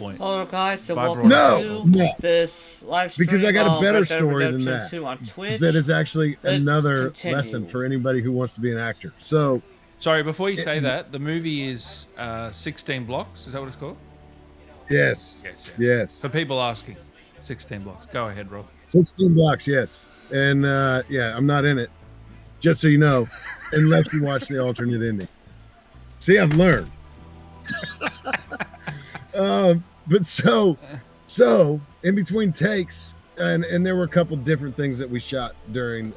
point. Hello guys, so I welcome brought to it No, this live stream because I got a of better Red Dead story than Redemption that. 2 on Twitch. That is actually Let's another continue. lesson for anybody who wants to be an actor. So, Sorry, before you say that, the movie is 16 blocks. Is that what it's called? yes, yes. For people asking, 16 blocks. Go ahead, Rob. 16 blocks, yes. And yeah, I'm not in it, just so you know, unless you watch the alternate ending. See, I've learned. But so in between takes, and there were a couple different things that we shot during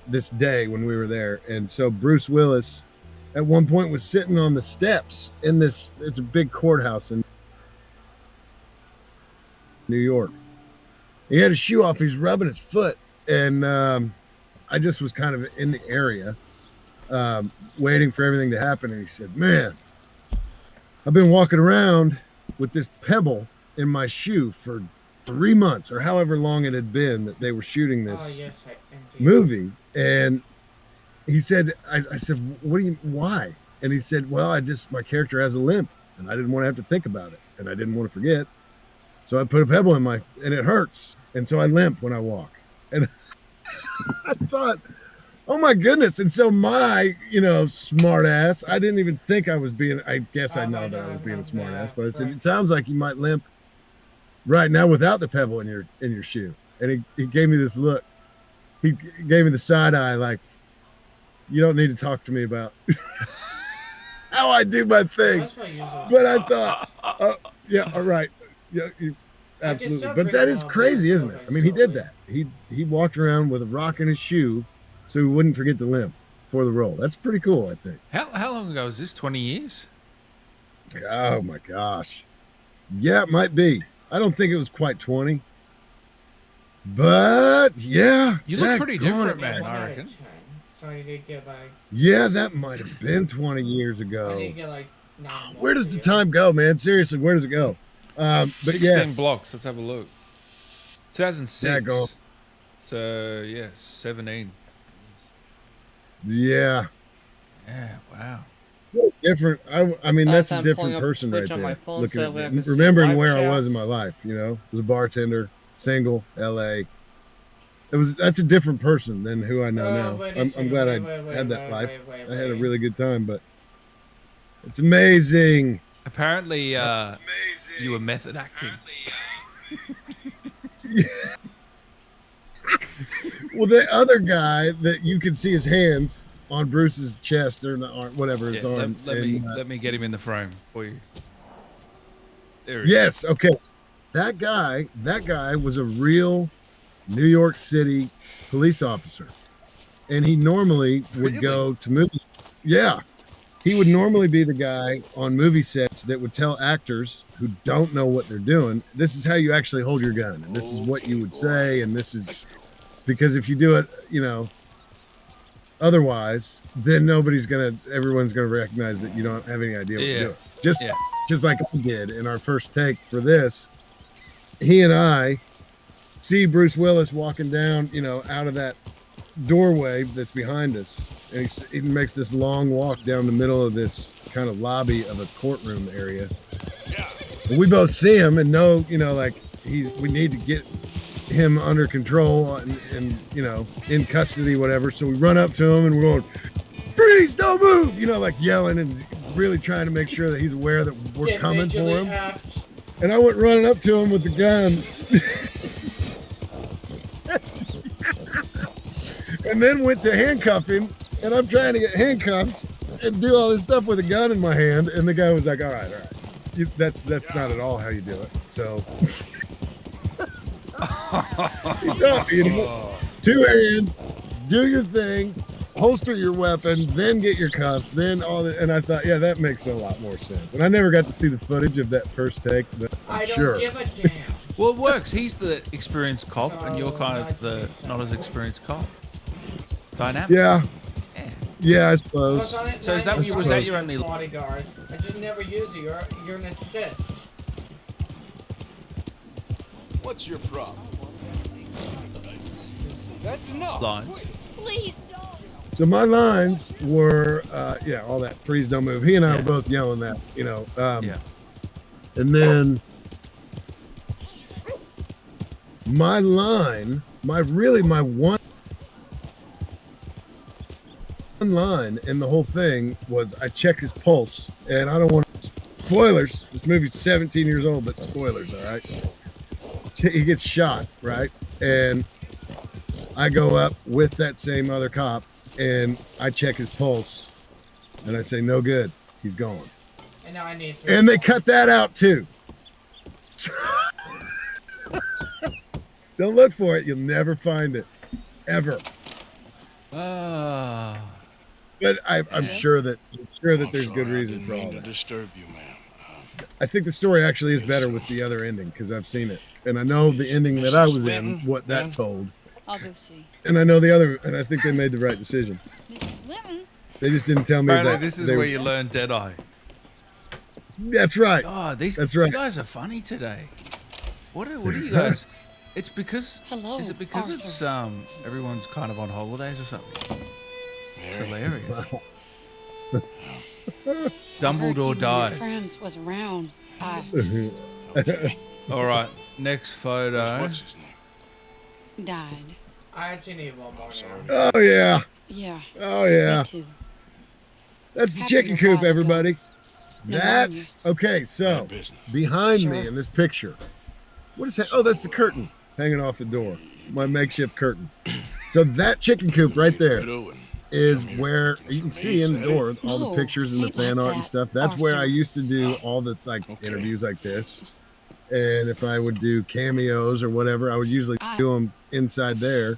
this day when we were there. And so Bruce Willis at one point was sitting on the steps in this, it's a big courthouse in New York. He had his shoe off, he's rubbing his foot. And I just was kind of in the area waiting for everything to happen. And he said, "Man, I've been walking around with this pebble in my shoe for 3 months or however long it had been that they were shooting this movie." And he said, I said, why? And he said, "Well, my character has a limp and I didn't want to have to think about it and I didn't want to forget. So I put a pebble and it hurts. And so I limp when I walk." And I thought, oh my goodness. And so my, smart ass, I didn't even think I was being, I guess I know that I was being a smart ass, but I said, "It sounds like you might limp right now without the pebble in your shoe." And he gave me this look. He gave me the side eye, like, "You don't need to talk to me about how I do my thing." But I thought, yeah, all right. Yeah, absolutely. But that is crazy, isn't it? I mean, he did that. He walked around with a rock in his shoe so he wouldn't forget to limp for the role. That's pretty cool, I think. How long ago was this? 20 years? Oh my gosh. Yeah, it might be. I don't think it was quite 20. But yeah. You look pretty different, man, I reckon. So you did get like. Yeah, that might have been 20 years ago. I did get like. Where does the time go, man? Seriously, where does it go? But 16 yes. blocks. Let's have a look. 2006. Yeah, go. So yeah, 17. Yeah. Yeah. Wow. Different. I mean, that's a I'm different pulling up person right Twitch on my there. phone Looking so at we me, can see remembering live where I was in chats. my life. Was a bartender, single, LA. That's a different person than who I know now. I'm glad I had that life. I had a really good time, but it's amazing. Apparently, you were method acting. Well, the other guy that you could see his hands on Bruce's chest or whatever his arm. Let me get him in the frame for you. There he Yes. Okay. That guy was a real New York City police officer, and he normally would go to movies. Yeah. He would normally be the guy on movie sets that would tell actors who don't know what they're doing, this is how you actually hold your gun, and this is what you would say, and this is because if you do it, otherwise, then everyone's gonna recognize that you don't have any idea what you're doing. Just like I did in our first take for this. He and I see Bruce Willis walking down, out of that doorway that's behind us, and he makes this long walk down the middle of this kind of lobby of a courtroom area. And we both see him and know, we need to get him under control and in custody, whatever. So we run up to him and we're going, "Freeze, don't move," like yelling and really trying to make sure that he's aware that we're coming for him. And I went running up to him with the gun. And then went to handcuff him, and I'm trying to get handcuffs and do all this stuff with a gun in my hand, and the guy was like, all right. That's not at all how you do it. So he taught me, 2 hands, do your thing, holster your weapon, then get your cuffs, then all that. And I thought, yeah, that makes a lot more sense. And I never got to see the footage of that first take, but I'm sure. I don't give a damn. Well, it works. He's the experienced cop, and you're kind of the not as experienced cop. Dynamic. Yeah, I suppose. So was that your only bodyguard? I just never use you. You're an assist. What's your problem? That's enough. lines? Please don't. So my lines were, all that freeze, don't move. He and I were both yelling that, And then my line, my one line in the whole thing was I check his pulse, and I don't want spoilers. This movie's 17 years old, but spoilers, all right? He gets shot, right? And I go up with that same other cop, and I check his pulse, and I say, no good, he's gone. And now I need. And they cut that out too. Don't look for it. You'll never find it, ever. Ah. But I'm sure that I'm there's good sorry, reason I for didn't all mean to that. disturb you, ma'am. I think the story actually is better with the other ending because I've seen it, and I know the ending that I was in, what that told, I'll go see. and I know the other, and I think they made the right decision. Mrs. Linton? They just didn't tell me Apparently, that. this is they- where you learn Deadeye. That's right. Oh, That's right. You guys are funny today. What are you guys? It's because. Hello, Is it because Arthur. it's everyone's kind of on holidays or something? It's Mary, hilarious. I heard Dumbledore you and your dies. friends was around. I All right, next photo. what's his name? died. I actually need one more. Sorry. Now. Oh yeah. Yeah, Oh yeah. me too. That's the Happened chicken a coop, while ago. everybody. That Pneumonia. okay. So Bad business. behind Sure. me in this picture, what is that? Oh, that's the curtain hanging off the door. My makeshift curtain. So that chicken coop right there Widow and is come here where looking you for can me, see is in the that it? door all the No, pictures and the ain't fan like art and that, stuff. That's where I Arthur. used to do all the like Okay. interviews like this. And if I would do cameos or whatever, I would usually do them inside there.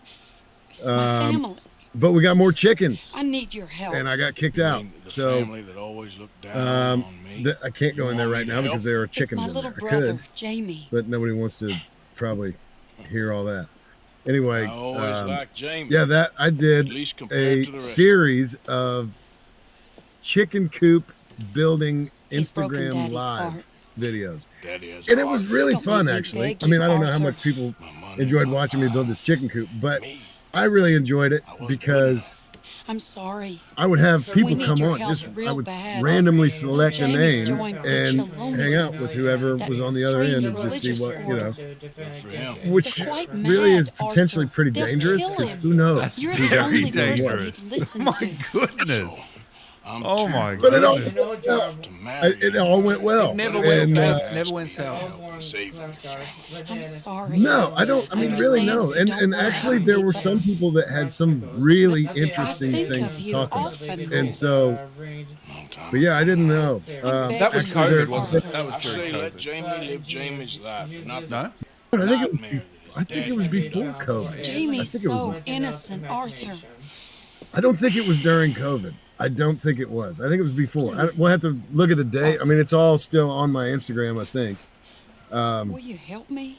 My family. But we got more chickens, I need your help. and I got kicked You out. mean the So family that always looked down um, on me. I can't go in there right now because there are it's chickens my in little there. I brother, could, Jamie. but nobody wants to probably hear all that. Anyway, I always liked Jamie. yeah, that I At did least a compared to the rest. series of chicken coop building He's broken Instagram Daddy's live heart. videos, Daddy has and a it was heart. really Don't fun make me actually. beg I mean, you, I don't know how Arthur. much people My money, enjoyed my watching me build this eyes, chicken coop, but me. I really enjoyed it I wasn't because I'm sorry. I would have We people need come your on. help Just I real would bad. randomly select a Jamie's name joined the and Chelonians. hang out with whoever That was on the other end strange and just see religious what you know. order. for him. Which They're quite really mad, is potentially Arthur. pretty They'll dangerous kill because him. who knows? That's You're the very only person dangerous. he'd listen My to. goodness. I'm Oh too my But it all- goodness. No job. to marry It you. all went well. It never and, went. Never went south. All Save born me. class star, but I'm then- sorry. no, I don't. I mean, really, understand no. if you And don't and wanna actually, help there me, were but- some people that had some really Okay, I interesting think things of to you talk about. often. And so, Long time. but yeah, I didn't know. That was actually, there- COVID, wasn't it? That I was say during let COVID. Jamie live Jamie's life. Not No? I think it was. Mary. I think it was before COVID. Jamie's I think it was. so innocent, Arthur. I don't think it was during COVID. I don't think it was. I think it was before. We'll have to look at the date. I mean, it's all still on my Instagram, I think. Will you help me?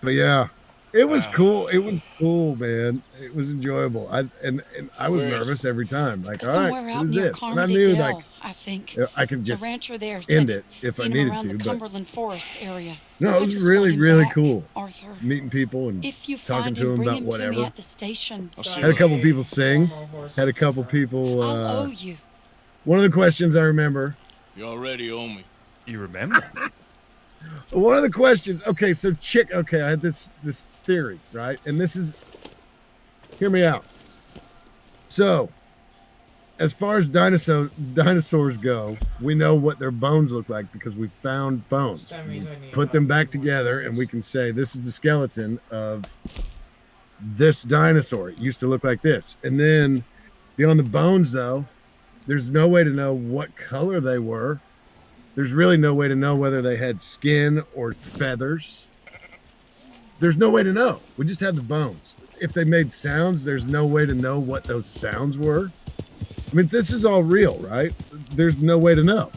But yeah, it was cool. It was cool, man. It was enjoyable. And I was Where is nervous every time. Like, all Somewhere right, out who's near this? And I Carmody knew Dell, like I think. I could The just rancher there end said it if I seen him needed around to. the But Cumberland Forest area. no, I it was just really, want him really back, cool. Arthur. Meeting people and If you talking find to him, him bring about him to me whatever. at the station. I'll see Had a you couple later. people sing. Had a couple people. I'll owe you. One of the questions I remember. You already owe me. You remember? One of the questions. Okay, so Okay, I had this theory, right? And this is. Hear me out. So, as far as dinosaurs go, we know what their bones look like because we found bones. We put them back together, and we can say this is the skeleton of this dinosaur. It used to look like this. And then beyond the bones, though, there's no way to know what color they were. There's really no way to know whether they had skin or feathers. There's no way to know. We just have the bones. If they made sounds, there's no way to know what those sounds were. I mean, this is all real, right? There's no way to know.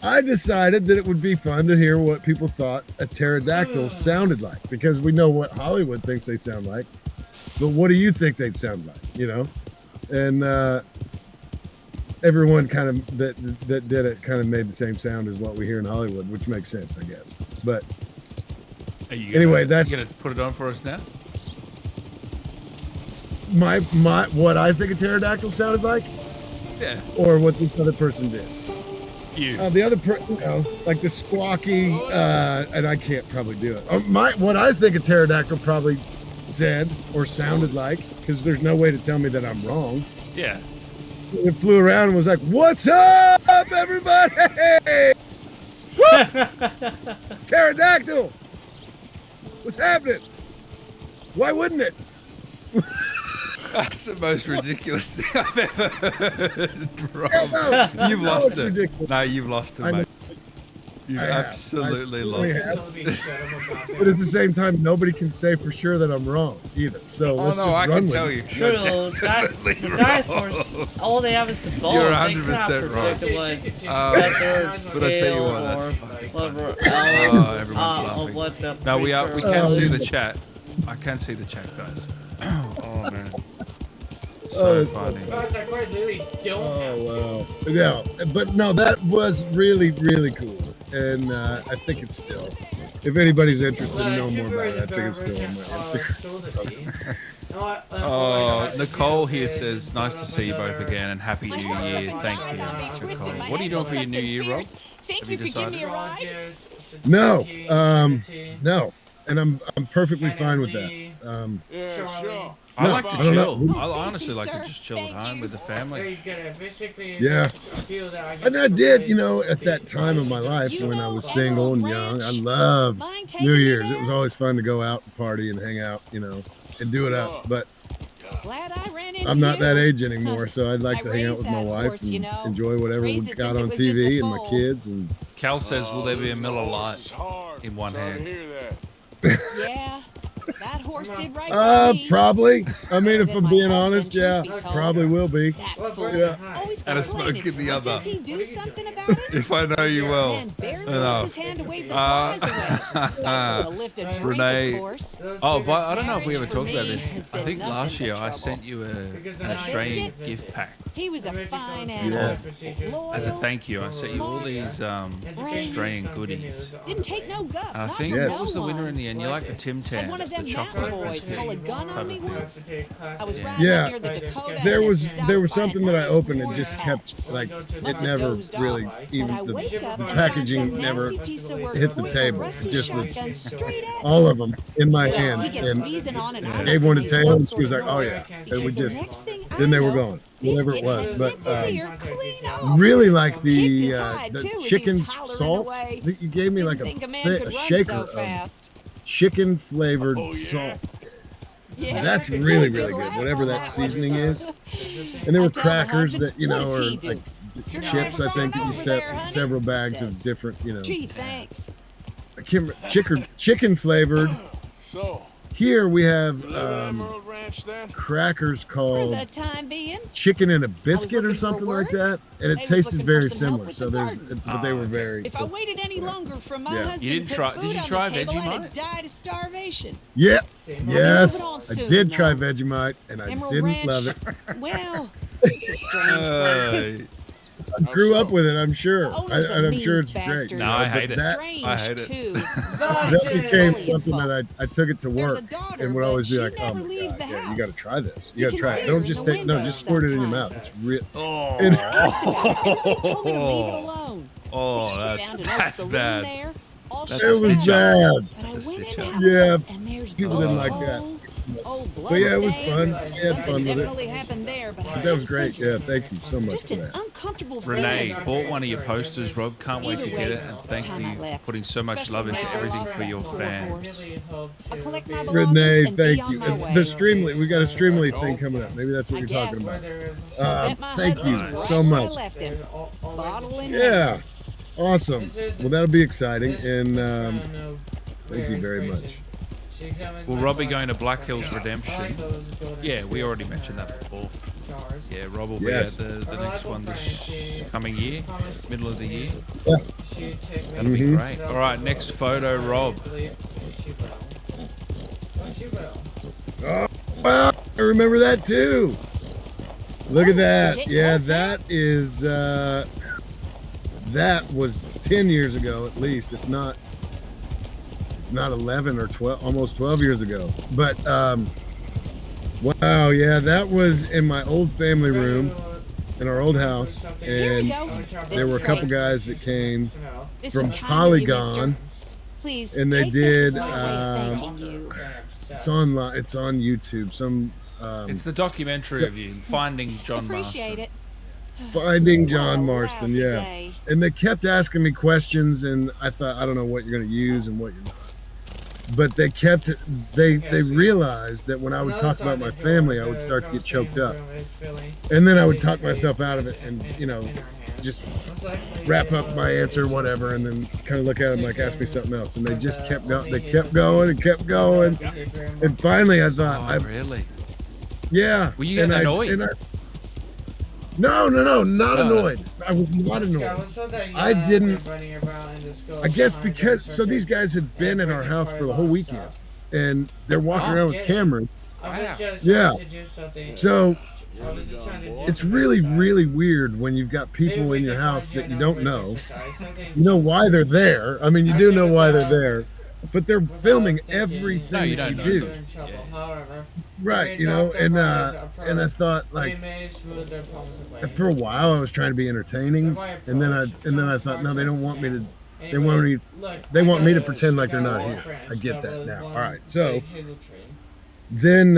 I decided that it would be fun to hear what people thought a pterodactyl sounded like, because we know what Hollywood thinks they sound like. But what do you think they'd sound like? You know? And everyone kind of that did it kind of made the same sound as what we hear in Hollywood, which makes sense, I guess. But Are you Anyway, you that's- gonna put it on for us now? my what I think a pterodactyl sounded like, Yeah. or what this other person did. You. The other, like the squawky, and I can't probably do it. What I think a pterodactyl probably said or sounded like, because there's no way to tell me that I'm wrong. Yeah. It flew around and was like, "What's up, everybody? Woo! Pterodactyl, what's happening? Why wouldn't it?" That's the most ridiculous thing I've ever heard, Rob. Yeah, no, You've no, lost it's it. ridiculous. No, you've lost it, I know. mate. You've I have. absolutely I lost really it. have. Don't be shut up about But at that. the same time, nobody can say for sure that I'm wrong either. So Oh let's no, just I run can with tell it. you. True, You're definitely the wrong. dinosaurs, all they have is the bones. You're They 100% cannot wrong. predict what But I tell you what, scale that's or fucking whatever funny. else, Oh, everyone's laughing. what the No, we creature can Oh, see yeah. the chat. I can see the chat, guys. Oh man. Oh, So it's so funny. Guys, I quite literally don't have Oh wow! Yeah, but no, that was really, really cool, and I think it's still. If anybody's interested in knowing more about it, I think it's still on my Instagram. Oh, Nicole here says, nice to see you both again and Happy New Year. Thank you, Nicole. What are you doing for your New Year, Rob? Think Have you you could give me decided? a ride? No, no, and I'm perfectly fine with that. Yeah, sure. I No, like to I don't know. chill. I Thank honestly you, like to sir. just chill at Thank home you. with the family. Yeah. And I did, at that time of my life You when I know was single and young, I loved Mind taking New me Year's. It there? was always fun to go out and party and hang out, and do it up. But Glad I ran into I'm not you. that age anymore, so I'd like I to hang out raised with my that wife horse, and you know. enjoy whatever we Raised it got since it on was just a TV and my foal. kids. And Cal says, will there be a Miller This is Lite? hard. in one Sorry to hand. hear that. Yeah, that horse did right by me. probably. I mean, if Than I'm my being husband, honest, truth yeah, be told. probably will be. That Well, fool. Yeah. Always And a smoke complaining. in the But other. Does he do something about it? If I know you well. Man barely enough. lifts his hand to wave the flies away. Except for to lift a drink, Renee. of course. Oh, but I don't know if we ever For talked about me, this. has I been think nothing last but year I trouble. sent you an Because Australian biscuit? gift pack. He was a fine animal. Yes. Loyal. As a thank you, I sent you all these Australian goodies. Didn't take no guff. And I not think from Yes. what was the no winner one. in the end? You like the Tim Tam, Had one of the them chocolate mountain boys biscuit pull a gun type on me of thing. once. I was riding Yeah. up near the Dakota. There and was it stopped there was by a something that I nice opened and warm just patch. kept like it Must have never dozed off. really But even I wake up the and packaging find some never nasty piece of work hit the pointing a table. rusty It just was shotgun straight at all me. of them in my Well, hand, he gets and wheezing on and I I gave one to must have made Taylor, some and she was sort like, of "Oh noise. yeah," and Because we the just next thing then they I were know, gone, whatever it biscuit was. has But licked his ear clean off. really like Kicked the his hide, too, as he was chicken hollering salt away. that you gave me, like Didn't think a man a could run shaker so of fast. chicken flavored Oh, yeah. salt. Yeah. That's really Good really good. laugh Whatever on that that one. seasoning is, and there I were tell my crackers husband, that what does are he do? like You're chips. never I think that going you over there, honey? several He bags says. of different. Gee, thanks. I can't remember, chicken flavored. So, Here we have you live at Emerald Ranch then? crackers For called the time being, chicken and a biscuit looking or for something like work. that, and it They was tasted looking very for some help similar. with So the there's, gardens. but they were very. if I waited any longer for my Yeah. husband You didn't to try- put did food you on try the table, I'd Vegemite? have died of starvation. Yeah, yes, moving on I soon did try now. Vegemite, and I Emerald didn't Ranch. love it. Well, it's a strange place. I grew up with it. I'm sure. The owner's a I'm mean sure it's bastard. great. No, I hate but it. That, Strange I hate it. too. that became Bullying something folk. that I took it to There's a work daughter, and would but always be she like, "Oh never my leaves god, the yeah, you house. got to try this. You You got to can try see it. her Don't in just the take no, window just squirt it in your sometimes. mouth. It's real." Oh, And nobody told me to leave it alone. oh, Found an old that's saloon bad. there, all That's It a was shut stitch down. up. bad. But I That's a went in stitch to up. have Yeah, a look, and there's people bullet didn't like that. holes, old blood But yeah, it was stains. fun. I had Something fun with it. definitely happened there, but I That was couldn't great. think of Yeah, thank you so much Just for an that. uncomfortable Renee feeling. bought one of your posters, Rob. Can't wait to Either get way, it, and thank time I you for left, putting so much love into especially everything now for your I'm fans. I'll collect my belongings Renee, and be thank on you. my It's way. the Streamly, we got a Streamly thing coming up. Maybe that's what I you're talking guess. about. Bet my Thank you husband's right so where I much. left him. Bottle in Yeah, awesome. Well, that'll be exciting, and thank you very much. Will Rob be going to Black Hills Redemption? Yeah, we already mentioned that before. Yeah, Rob will Yes. be at the next one this coming year, middle of the year. Yeah. That'll be Mhm. great. All right, next photo, Rob. Oh, wow, I remember that too. Look at that. Getting Yeah, close now. that is that was 10 years ago at least, if not 11 or 12, almost 12 years ago. But wow, yeah, that was in my old family room in our old house, Here we and go. there were a couple guys that came This from was kind of you, Polygon, mister. Please, and they take this as did. my way of thanking you. It's online. It's on YouTube. Some It's the documentary of you finding John Appreciate Marston. it. Finding John What a Marston. lousy Yeah. day. And they kept asking me questions, and I thought, I don't know what you're going to use and what you're not. But they kept, they realized that when I would talk about my family, I would start to get choked up. And then I would talk myself out of it and, you know, just wrap up my answer, whatever, and then kind of look at them like, ask me something else. And they just kept going. They kept going and kept going. And finally I thought, Oh, really? yeah. Were you getting annoyed? No, not No. annoyed. I was not annoyed. I didn't. I guess because so these guys had been at our house for the whole weekend, and they're walking around with cameras. Yeah. So it's really, really weird when you've got people in your house that you don't know. You know why they're there. I mean, you do know why they're there, but they're filming everything No, you that don't you know. do. Yeah. Right, you know, and I thought like for a while I was trying to be entertaining, and then I thought, no, they don't want me to. They want me to pretend like they're not here. I get that now. All right, so then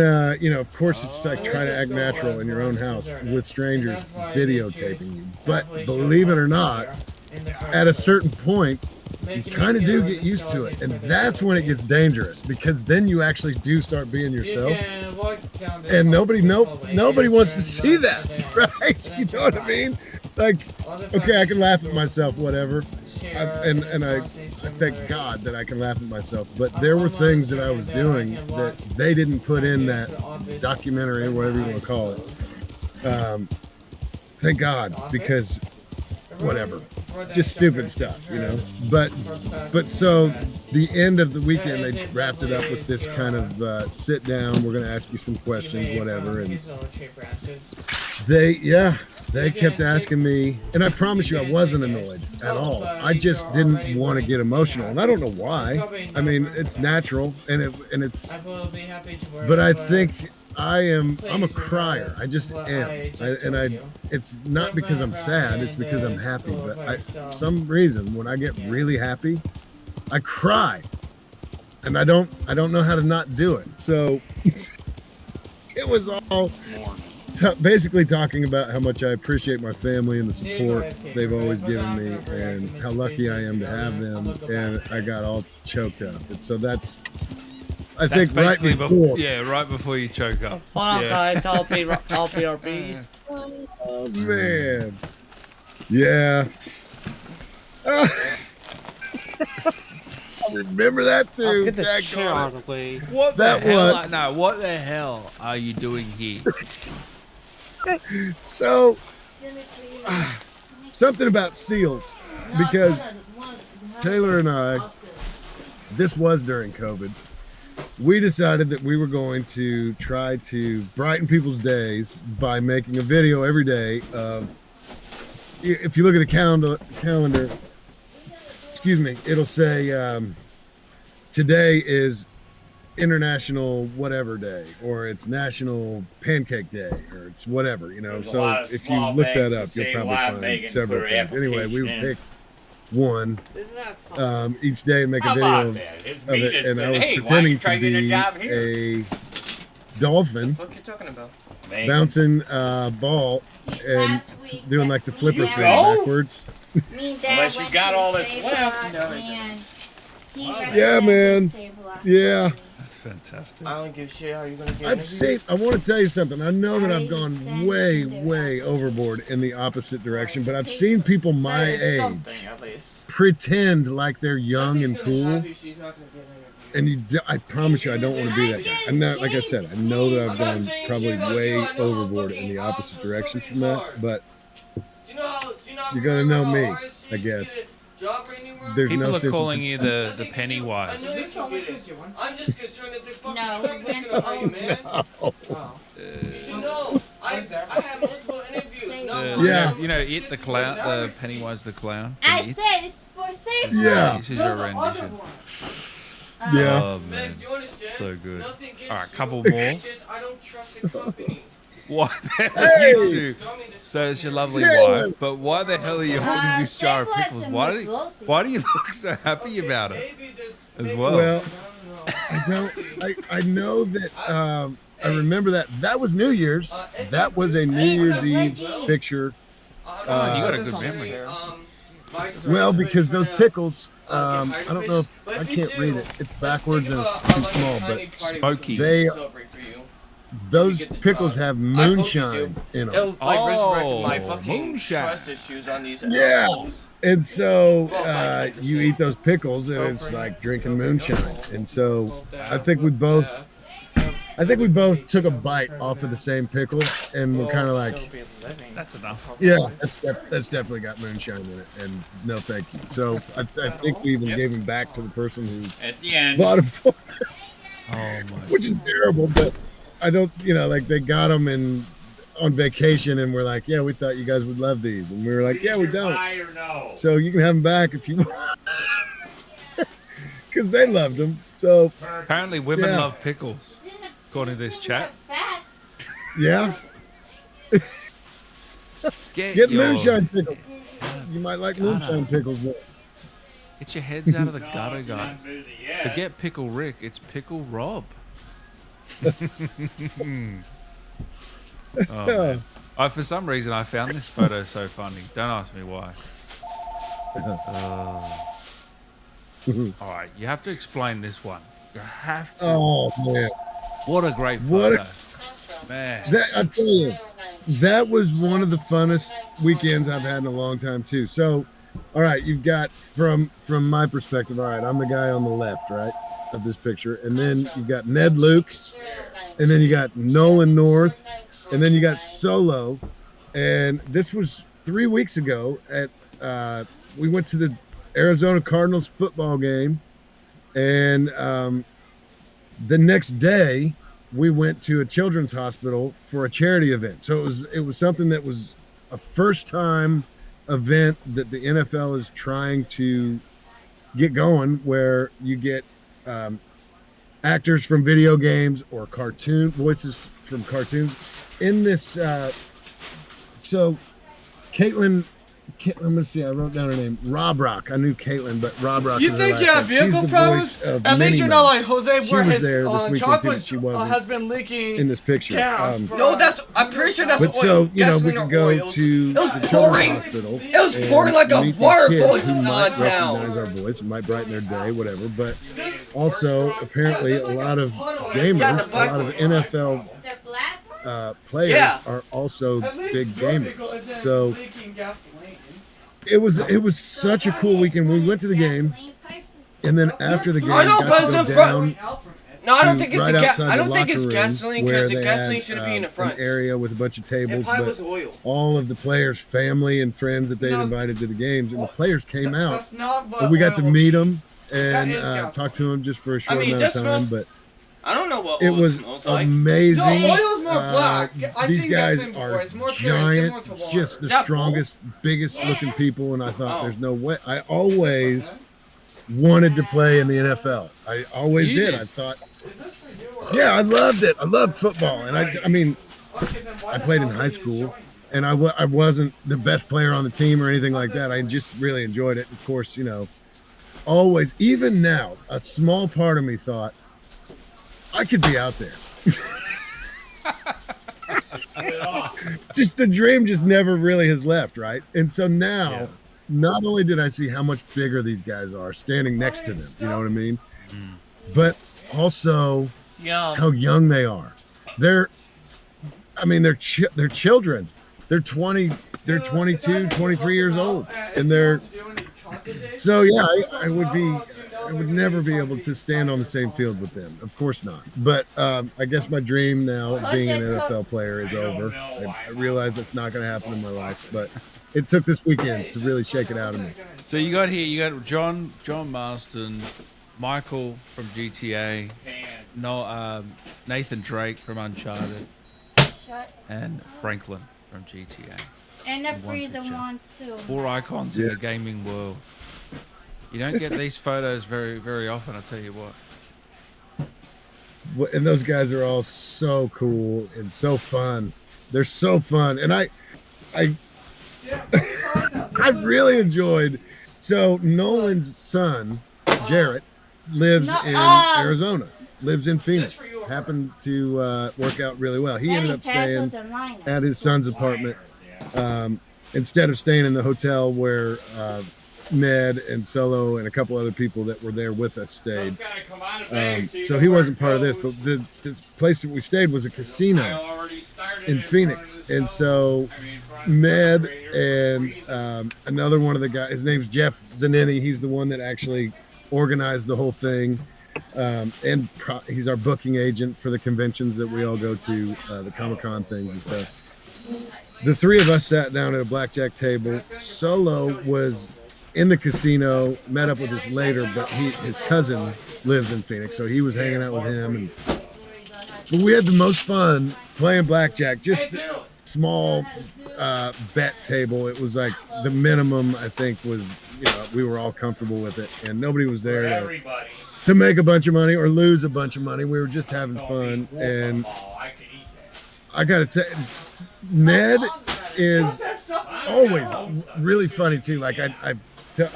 you know, of course, it's like trying to act natural in your own house with strangers videotaping you. But believe it or not, at a certain point, you kind of do get used to it, and that's when it gets dangerous, because then you actually do start being yourself, and nobody wants to see that, right? You know what I mean? Like, okay, I can laugh at myself, whatever, and I thank God that I can laugh at myself, but there were things that I was doing that they didn't put in that documentary or whatever you want to call it. Thank God, because whatever, just stupid stuff, you know. But so the end of the weekend, they wrapped it up with this kind of sit down. We're gonna ask you some questions, whatever, and they kept asking me, and I promise you, I wasn't annoyed at all. I just didn't want to get emotional, and I don't know why. I mean, it's natural, and it's. But I think I'm a crier. I just am, it's not because I'm sad. It's because I'm happy. But some reason when I get really happy, I cry, and I don't know how to not do it. So it was all basically talking about how much I appreciate my family and the support they've always given me, and how lucky I am to have them. And I got all choked up. And so that's think right before. Right before you choke up. Hold on, guys. I'll be RP. Oh man. Yeah. I remember that too. Get this Daggone chair it. out of the way. What That the hell? what? No, what the hell are you doing here? So something about seals, because Taylor and I, this was during COVID, we decided that we were going to try to brighten people's days by making a video every day of, if you look at the calendar, excuse me, it'll say today is International whatever day, or it's National Pancake Day, or it's whatever, you know. There's a So lot of if you small look that things up, to you'll say probably why I'm find making several for things. Anyway, we would application. pick one Isn't that something? each day and make a How video about of that? It's it, me that and I said, was hey, why pretending you to trying to get a be job here? a dolphin What are you talking about? Man, bouncing ball and doing like the flipper You thing go? backwards. Me and Dad Unless you went got to all the this Save left, Block, no, and he Yeah, recommended man. Save Block Yeah. to me. That's fantastic. I don't give a shit. How you gonna get I've seen, I want to tell you something. I know that I've I gone sent way, you the way reference. overboard in the opposite direction, but I've seen people my That is age something, at least. pretend like they're young and Nothing's gonna cool. happen if she's not gonna get interviewed. And I promise you, I don't want to be that guy. I'm not, like I said, I know that I've I'm not gone saying probably shit about way you. I know I'm overboard in fucking the opposite awesome, direction fucking from that, sorry. but Do you know You're gonna know remember me, how hard I it is to guess. get a job anywhere? There's People no are sense of calling you the I think Pennywise. I know you can get it. I'm just concerned that they're fucking No, pregnant we went about you, to- man. Oh. You should know. I have multiple interviews. No one. Yeah. You know, it the clown, the Pennywise the clown. I It. said it's for Save This is- Yeah. This is your rendition. yeah. Oh Max, man. do you understand? So good. Nothing against All right, you. couple It's more. just I don't trust the company. Why the hell are you Hey! two? So it's your lovely Taylor! wife, but why the hell are you holding this jar of pickles? Why do you look so happy about it as well? Well, I know that I remember that was New Year's. That was a New Year's Eve picture. you got a good memory. Well, because those pickles, I don't know if I can't read it. It's backwards and it's too small, but Smoky. those pickles have moonshine in them. It'll like resurrect my Oh, fucking moonshine. trust issues on these. Yeah. assholes. And so you eat those pickles and it's like drinking moonshine. And so I think we both took a bite off of the same pickle and we're kind of like, That's enough. yeah, that's definitely got moonshine in it. And no, thank you. So I think we even gave him back to the person who At the end. bought it for us, Oh my. which is terrible. But I don't, like they got them on vacation and we're like, yeah, we thought you guys would love these. And we were like, yeah, we don't. Buy or no? So you can have them back if you want. Because they loved them. So, Apparently, women Yeah. love pickles, according to this chat. yeah, Get get your, moonshine pickles. You might like moonshine pickles. More. Get your heads out of the gutter, guys. Yeah. Forget Pickle Rick. It's Pickle Rob. Oh, man. For some reason, I found this photo so funny. Don't ask me why. All right, you have to explain this one. You have to. Oh man, What a great What a- photo. Man. that I tell you, that was one of the funnest weekends I've had in a long time too. So, all right, you've got from my perspective. All right, I'm the guy on the left, right, of this picture, and then you've got Ned Luke, and then you got Nolan North, and then you got Solo, and this was 3 weeks ago. We went to the Arizona Cardinals football game, and the next day we went to a children's hospital for a charity event. So it was something that was a first time event that the NFL is trying to get going, where you get actors from video games or voices from cartoons in this. So Caitlin, let me see. I wrote down her name. Rob Rock. I knew Caitlin, but Rob Rock. You is her think last you have name. She's vehicle the problems? voice of At least Minnie you're not Mouse. like Jose, She where was his there this weekend, too, chocolate but she wasn't has been leaking. in this picture. No, I'm pretty sure that's But oil. so, we gasoline could or go oils. to It was the children's pouring. hospital. It was and pouring like a meet these waterfall kids who might down. recognize our voice, it might brighten their day, whatever. But also, apparently, a lot of gamers, Yeah, the a black lot of one. NFL The black one? players Yeah. are also At least big your gamers. vehicle isn't So leaking gasoline. it was such a cool weekend. We went to the game, and then after the game, I know, got but to it's go the front. down No, I don't to think it's right the outside I the don't think it's locker room, gasoline where because the they gasoline had, shouldn't be in the front. an area with a bunch of It tables, probably but was oil. all of the players' family and friends that they'd No. invited to the games, and the players came out. That's not what But we got to oil- meet them and That is gasoline. talk to them just for a short mean, amount of this time. smells- But I don't know what it oil was smells like. amazing. No, oil's more black. I These seen guys gasoline before. are It's more clear, giant. similar to It's water. just the Is that strongest, biggest looking people, and I thought, Oh. there's no way. I always wanted to play in the NFL. I always You did. did? I thought, Is this for you or- yeah, I loved it. I loved football, and I mean, Okay, then why I the played hell in are high you school, showing and I wasn't the best player on the team or anything like that. I just really enjoyed it. Of course, always, even now, a small part of me thought I could be out there. Just the dream just never really has left, right? And so now, Yeah. not only did I see how much bigger these guys are standing next to them, you know what I mean? But also Yeah. how young they are. They're children. They're 20, they're 22, 23 years old. And so yeah, I would never be able to stand on the same field with them. Of course not. But I guess my dream now of being an NFL player is over. I realize that's not going to happen in my life, but it took this weekend to really shake it out of me. So you got John Marston, Michael from GTA, Nathan Drake from Uncharted, and Franklin from GTA. And the One freezer picture. one too. 4 icons in the gaming world. You don't get these photos very, very often, I'll tell you what. And those guys are all so cool and so fun. They're so fun, and I I really enjoyed. So Nolan's son, Jarrett, lives in Arizona. Lives in Phoenix. Happened to work out really well. He ended up staying at his son's apartment instead of staying in the hotel where Ned and Solo and a couple other people that were there with us stayed. So he wasn't part of this, but this place that we stayed was a casino in Phoenix. And so Ned and another one of the guys, his name's Jeff Zanini. He's the one that actually organized the whole thing. And he's our booking agent for the conventions that we all go to, the Comic-Con things and stuff. The three of us sat down at a blackjack table. Solo was in the casino, met up with us later, but his cousin lives in Phoenix, so he was hanging out with him. But we had the most fun playing blackjack, just small bet table. It was like the minimum, I think, was, we were all comfortable with it, and nobody was there to make a bunch of money or lose a bunch of money. We were just having fun, and I gotta tell you, Ned is always really funny too. Like I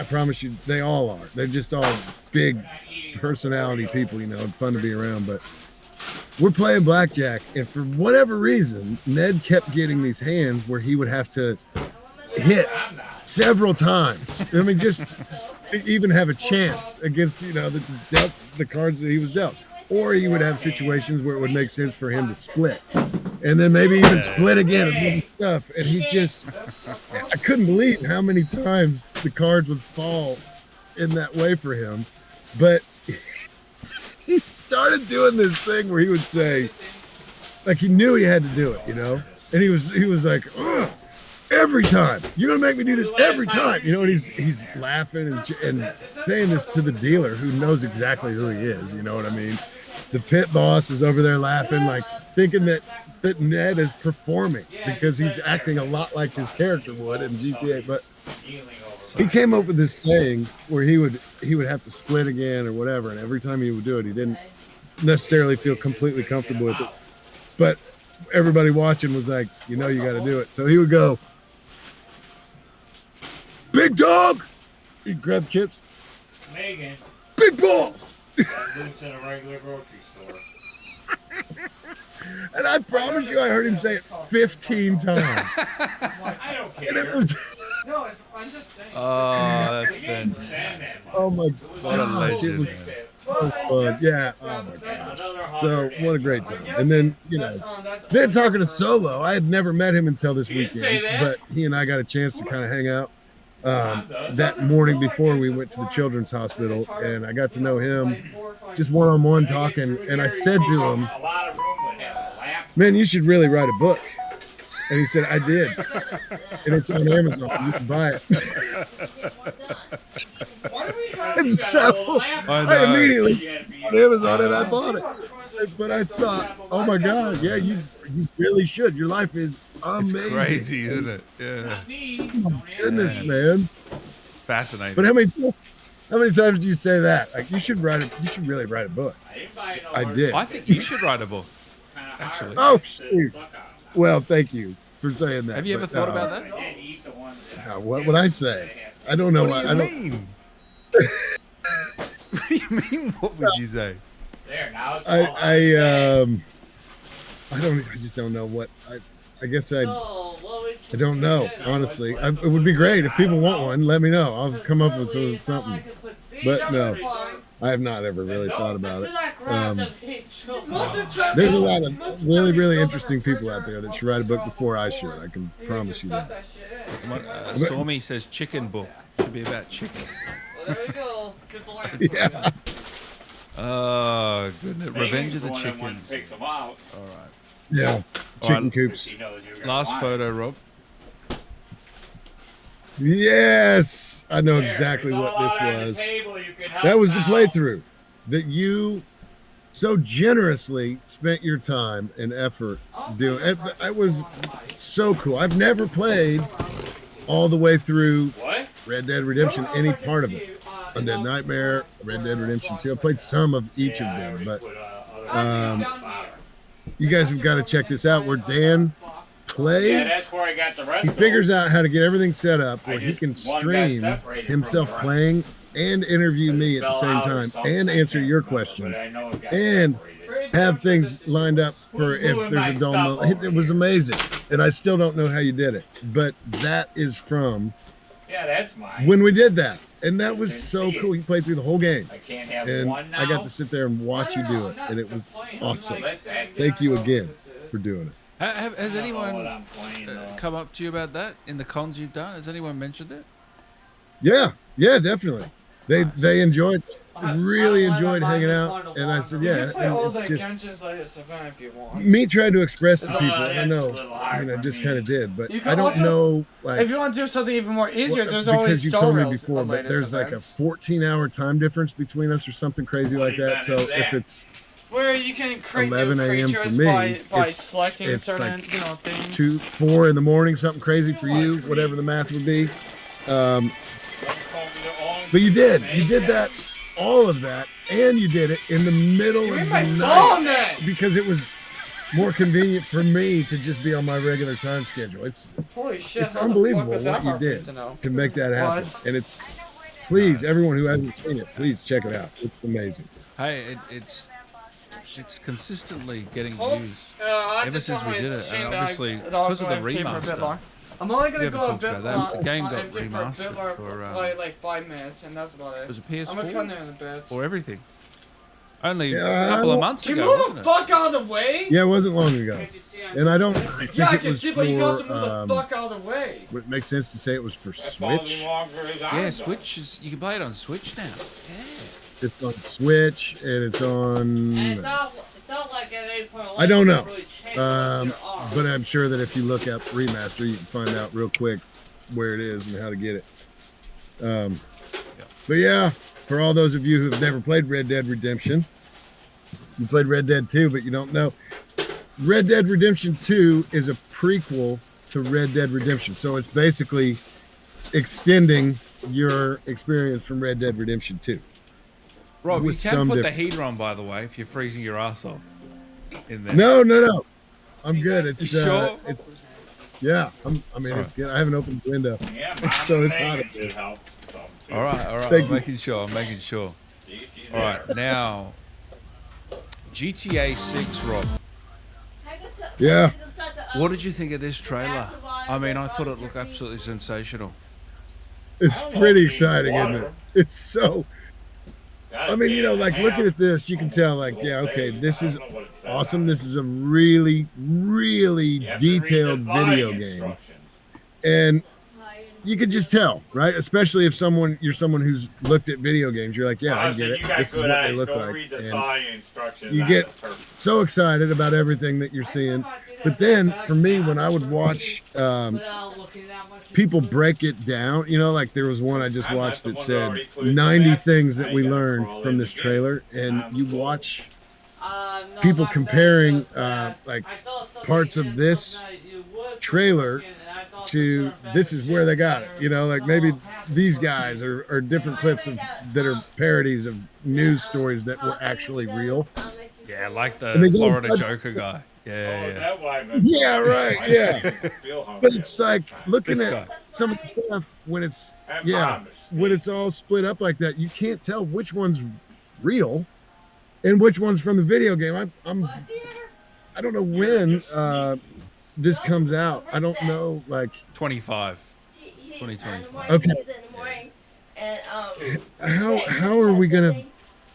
promise you, they all are. They're just all big personality people, and fun to be around. But we're playing blackjack, and for whatever reason, Ned kept getting these hands where he would have to hit several times. I mean, just to even have a chance against, the cards that he was dealt. Or he would have situations where it would make sense for him to split. And then maybe even split again and stuff. And he just, I couldn't believe how many times the cards would fall in that way for him. But he started doing this thing where he would say, like he knew he had to do it, And he was like, ugh. Every time you're gonna make me do this every time, and he's laughing and saying this to the dealer who knows exactly who he is. You know what I mean? The pit boss is over there laughing, like thinking that Ned is performing because he's acting a lot like his character would in GTA. But he came up with this saying where he would have to split again or whatever, and every time he would do it, he didn't necessarily feel completely comfortable with it. But everybody watching was like, you got to do it. So he would go, "Big dog!" He'd grab chips. Megan. "Big balls!" Loose in a regular grocery store. And I promise you, I heard him say it 15 times. I don't care. And it was, No, I'm just saying. Oh, that's fantastic. oh my What a gosh, it legend. was Man. so fun. Yeah. Oh my gosh. So what a great time. And then, then talking to Solo, I had never met him until this weekend, but he and I got a chance to kind of hang out that morning before we went to the children's hospital, and I got to know him just one-on-one talking, and I said to him, A lot of room would have a lap. "Man, you should really write a book." And he said, "I did, and it's on Amazon. You can buy it." And so I immediately on Amazon and I bought it. But I thought, oh my God, yeah, you really should. Your life is It's amazing. crazy, isn't it? Yeah. Oh my goodness, man. Fascinating. But how many times do you say that? Like you should really write a book. I did. I think you should write a book, actually. Oh, shoot. Well, thank you for saying that. Have you ever but, thought about that? What would I say? I don't know. What do you mean? What do you mean? What would you say? There, now it's I just don't know what I guess I don't know, honestly. It would be great if people want one. Let me know. I'll come up with something. But no, I have not ever really thought about it. There's a lot of really, really interesting people out there that should write a book before I should. I can promise you that. Stormy says chicken book. Should be about chicken. There we go. Simple Yeah. Oh, goodness. Revenge of the Megan's one Chickens. that picks them out. All right. Yeah. Chicken coops. She knows you're gonna Last want it. photo, Rob. Yes. I know There, exactly there's what all this out on the was. table, you can help That was the out. playthrough that you so generously spent your time and effort doing. It was so cool. I've never played all the way through What? Red Dead Redemption, any part of it. Undead Nightmare, Red Dead Redemption 2. I played some of each of them, but Put, other Um, bottom. you guys have got to check this out. Where Dan plays. Yeah, that's where I got the rest He of figures them. out how to get everything set up I where he just- can one got stream separated from himself the rest. playing and interview Because me it at the fell same out or time something, and I answer can't your remember, questions but I know it got and separated. have things lined up for Who's if moving there's my a dull stuff moment. It over was here? amazing, and I still don't know how you did it, but that is from Yeah, that's mine. when we did that, and that was Didn't so see cool. it. You played through the whole game, I can't have and one now. I got to sit there and watch you do it, and it was awesome. Thank you again for doing it. Has I don't know what anyone I'm playing, though. come up to you about that in the cons you've done? Has anyone mentioned it? Yeah, definitely. They enjoyed, really enjoyed hanging out, and I said, yeah, and it's just me trying to express to It's a people. lot- I it's a know, little I hard mean, I for just me. kind of did, but You can I don't also- know, like, If you want to do something even more easier, well, there's because always you Star told me Rails before, but latest there's like a events, 14-hour time difference between us or something crazy like that. So if it's where you can create 11 new a.m. for creatures me, by it's selecting like certain things. 2, 4 in the morning, something crazy for you, whatever the math would be. But you did that, all of that, and you did it in the middle Give me of my the phone night then! because it was more convenient for me to just be on my regular time schedule. It's Holy shit! it's how the fuck unbelievable was that what you hard for did to know? to make that happen, What? and it's please everyone who hasn't seen it, please check it out. It's amazing. Hey, it's consistently getting Oh, views. I Ever just since want we my did it, stream and that obviously I- that I'll because of go the and keep for a bit remaster. long. I'm only We gonna haven't go a talked bit about that. long. The game got I'll give for a bit remastered more, for, like 5 minutes, and that's about it. Was it I'm gonna come PS4 there in a bit. or everything? Only Yeah, a couple of months Can you ago, move wasn't the it? fuck out of the way? Yeah, it wasn't long ago, and I think Yeah, I it can was see, but you also for. move the fuck out of the way. Would it make sense to say it was for That's all Switch? longer as I Yeah, know. Switch is. You can play it on Switch now. It's on Switch and it's on. It's not like at any point. I don't know. Really change Um, what there are. but I'm sure that if you look up remaster, you can find out real quick where it is and how to get it. But yeah, for all those of you who've never played Red Dead Redemption, you played Red Dead 2, but you don't know. Red Dead Redemption 2 is a prequel to Red Dead Redemption. So it's basically extending your experience from Red Dead Redemption 2. Rob, you With can some put the difference. heater on, by the way, if you're freezing your ass off in there. No. I'm good. It's You sure? it's yeah. It's good. I haven't opened the window. Yeah, So it's Mom hot made up there. it help some, too. All right. Thank I'm you. making sure. I'm making sure. See, she's All right, there. now GTA 6, Rob. Yeah. What did you think of this trailer? I mean, I thought it looked absolutely sensational. It's I don't know pretty if it needs exciting, isn't it? water. It's so. Got I a mean, day like and a looking half. at this, you can tell, like, yeah, okay, this is I don't know what it says awesome. on This it. is a really, really You have to read the detailed buying video game, instructions. and you could just tell, right? Especially if you're someone who's looked at video games, you're like, yeah, I get it. You got This is good what they eyes. look Go like, read the and buying instructions. you That's get perfect. so excited about everything that you're seeing. But then, for me, when I would watch Without looking that much people into it. break it down, like there was one I just I'm not watched the that one that said already put it in 90 that. things I that ain't we gotta learned crawl from in this again. trailer, and I'm you cool. watch No, people not that, comparing, just that like, I saw something parts of in this something that you would trailer look in, and I thought to for sure this better is where they got it, shit, like so maybe half these the guys are different clips that are parodies of news stories that were Coffee actually does, real. I'll make you Yeah, feel like And they the go Florida inside- Joker guy. Oh, Yeah, is yeah. that why I've been- Yeah, right, yeah. Feel hungry But at it's the like same time. looking This at guy. some of the stuff when it's And yeah, promise when me. it's all split up like that, you can't tell which one's real and which one's from the video game. I don't know when this comes out. I don't know, like 25. He 2025. Okay. in the morning, and how are we gonna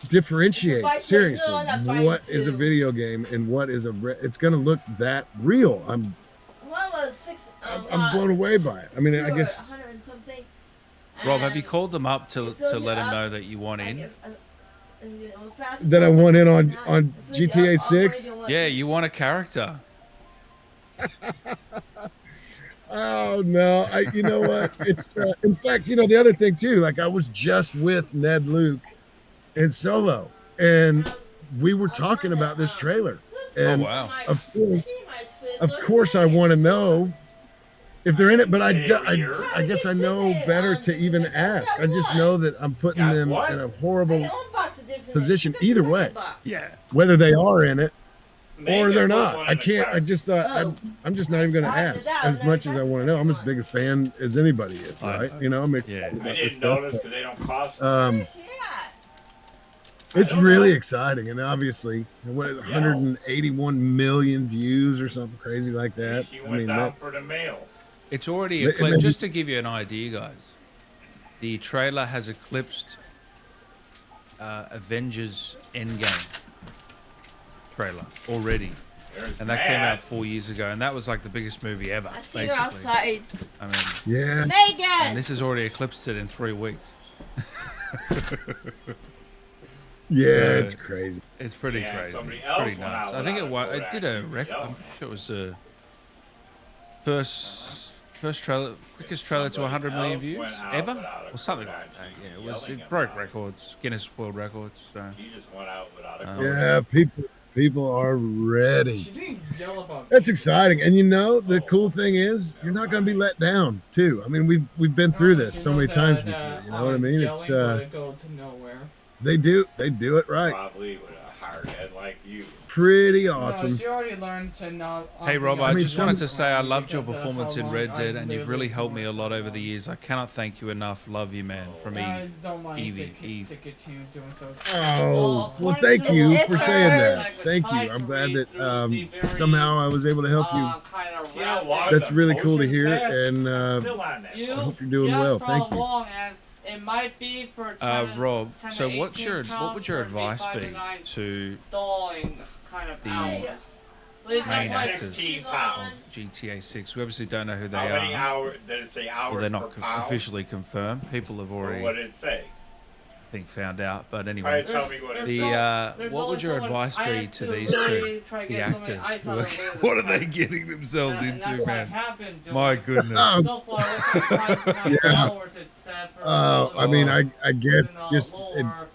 differentiate By seriously no, not by what is a two. video game and what is it's gonna look that real. one was I'm blown away by it. I mean, I guess 100 and something. Rob, have you and called them up it to fills let it them up, know that you want like, in? fast that I forward want in on now, on it fills it GTA up, 6. already want Yeah, it. you want a character. Oh no! You know what? It's in fact, the other thing too. Like I was just with Ned Luke and Solo, and we were talking about this trailer. And Oh, wow. of course, I want to know if they're in it. But I guess I know better to even ask. I just know that I'm putting them in a horrible position either way, Yeah. whether they are in it or they're put not. one I in the can't. car. I just I'm just not even going to ask as much as I want to know. I'm as big a fan as anybody is, right? You know, I'm excited Yeah. about I this didn't stuff. notice because they don't cost. Um, Where's she at? it's I don't really know. exciting, and obviously, what is it, 181 million views or something crazy like that. She I went mean, down that, for the mail. It's already It may eclipsed. be- Just to give you an idea, guys, the trailer has eclipsed Avengers Endgame trailer already, There's and that came mad. out 4 years ago, and that was like the biggest movie ever, I see her basically. outside. I mean, yeah, Megan! and this has already eclipsed it in 3 weeks. yeah, it's crazy. It's pretty Yeah, crazy. somebody It's else pretty went nuts. out I think it without was. a It did a code record. action. I'm sure it was the first trailer, quickest trailer to 100 million Somebody views else went out ever, without a or something code like that. action. Yeah, it was. Yelling It broke about it. records, Guinness World Records. So. He just went out without a Oh. code. Yeah, people are ready. She didn't yell about That's exciting, and you know the cool thing is you're not going to be let down too. I mean, we've been through this so many times before. You know what I mean? It's go to nowhere. they do it right. Probably with a hard head like you. Pretty No, awesome. she already learned to not. Hey Rob, I I mean, just wanted to some- say I loved your because of performance how in long Red I Dead, and you've really lived helped me a for lot over the long. years. I cannot thank you enough. Love you, man. From I Eve. don't mind Evie, Eve. to continue doing so. Oh, well, thank you It's for saying hers. that. Thank you. I'm glad that somehow I was able to help you. See how long That's the really cool to motion hear, passed? and Still on that. I hope you're doing well. Thank you. And it might be for 10 Rob, 10 so to what 18 would pounds your for advice 5 be to 9 to stalling kind of the hours. Please, main that's like actors 16 of pounds. GTA 6? We obviously don't know who they How many are. hours? Did it say hours Well, they're per not pound? officially confirmed. People have Or already, what did it say? I think, found out. But All anyway, right, tell me what it the said. what would your advice be to these two, the actors? What are they getting themselves into, man? My goodness. Oh, So far, looks like 5 to 9 Yeah. hours it's set for I mean, I guess you know, just lower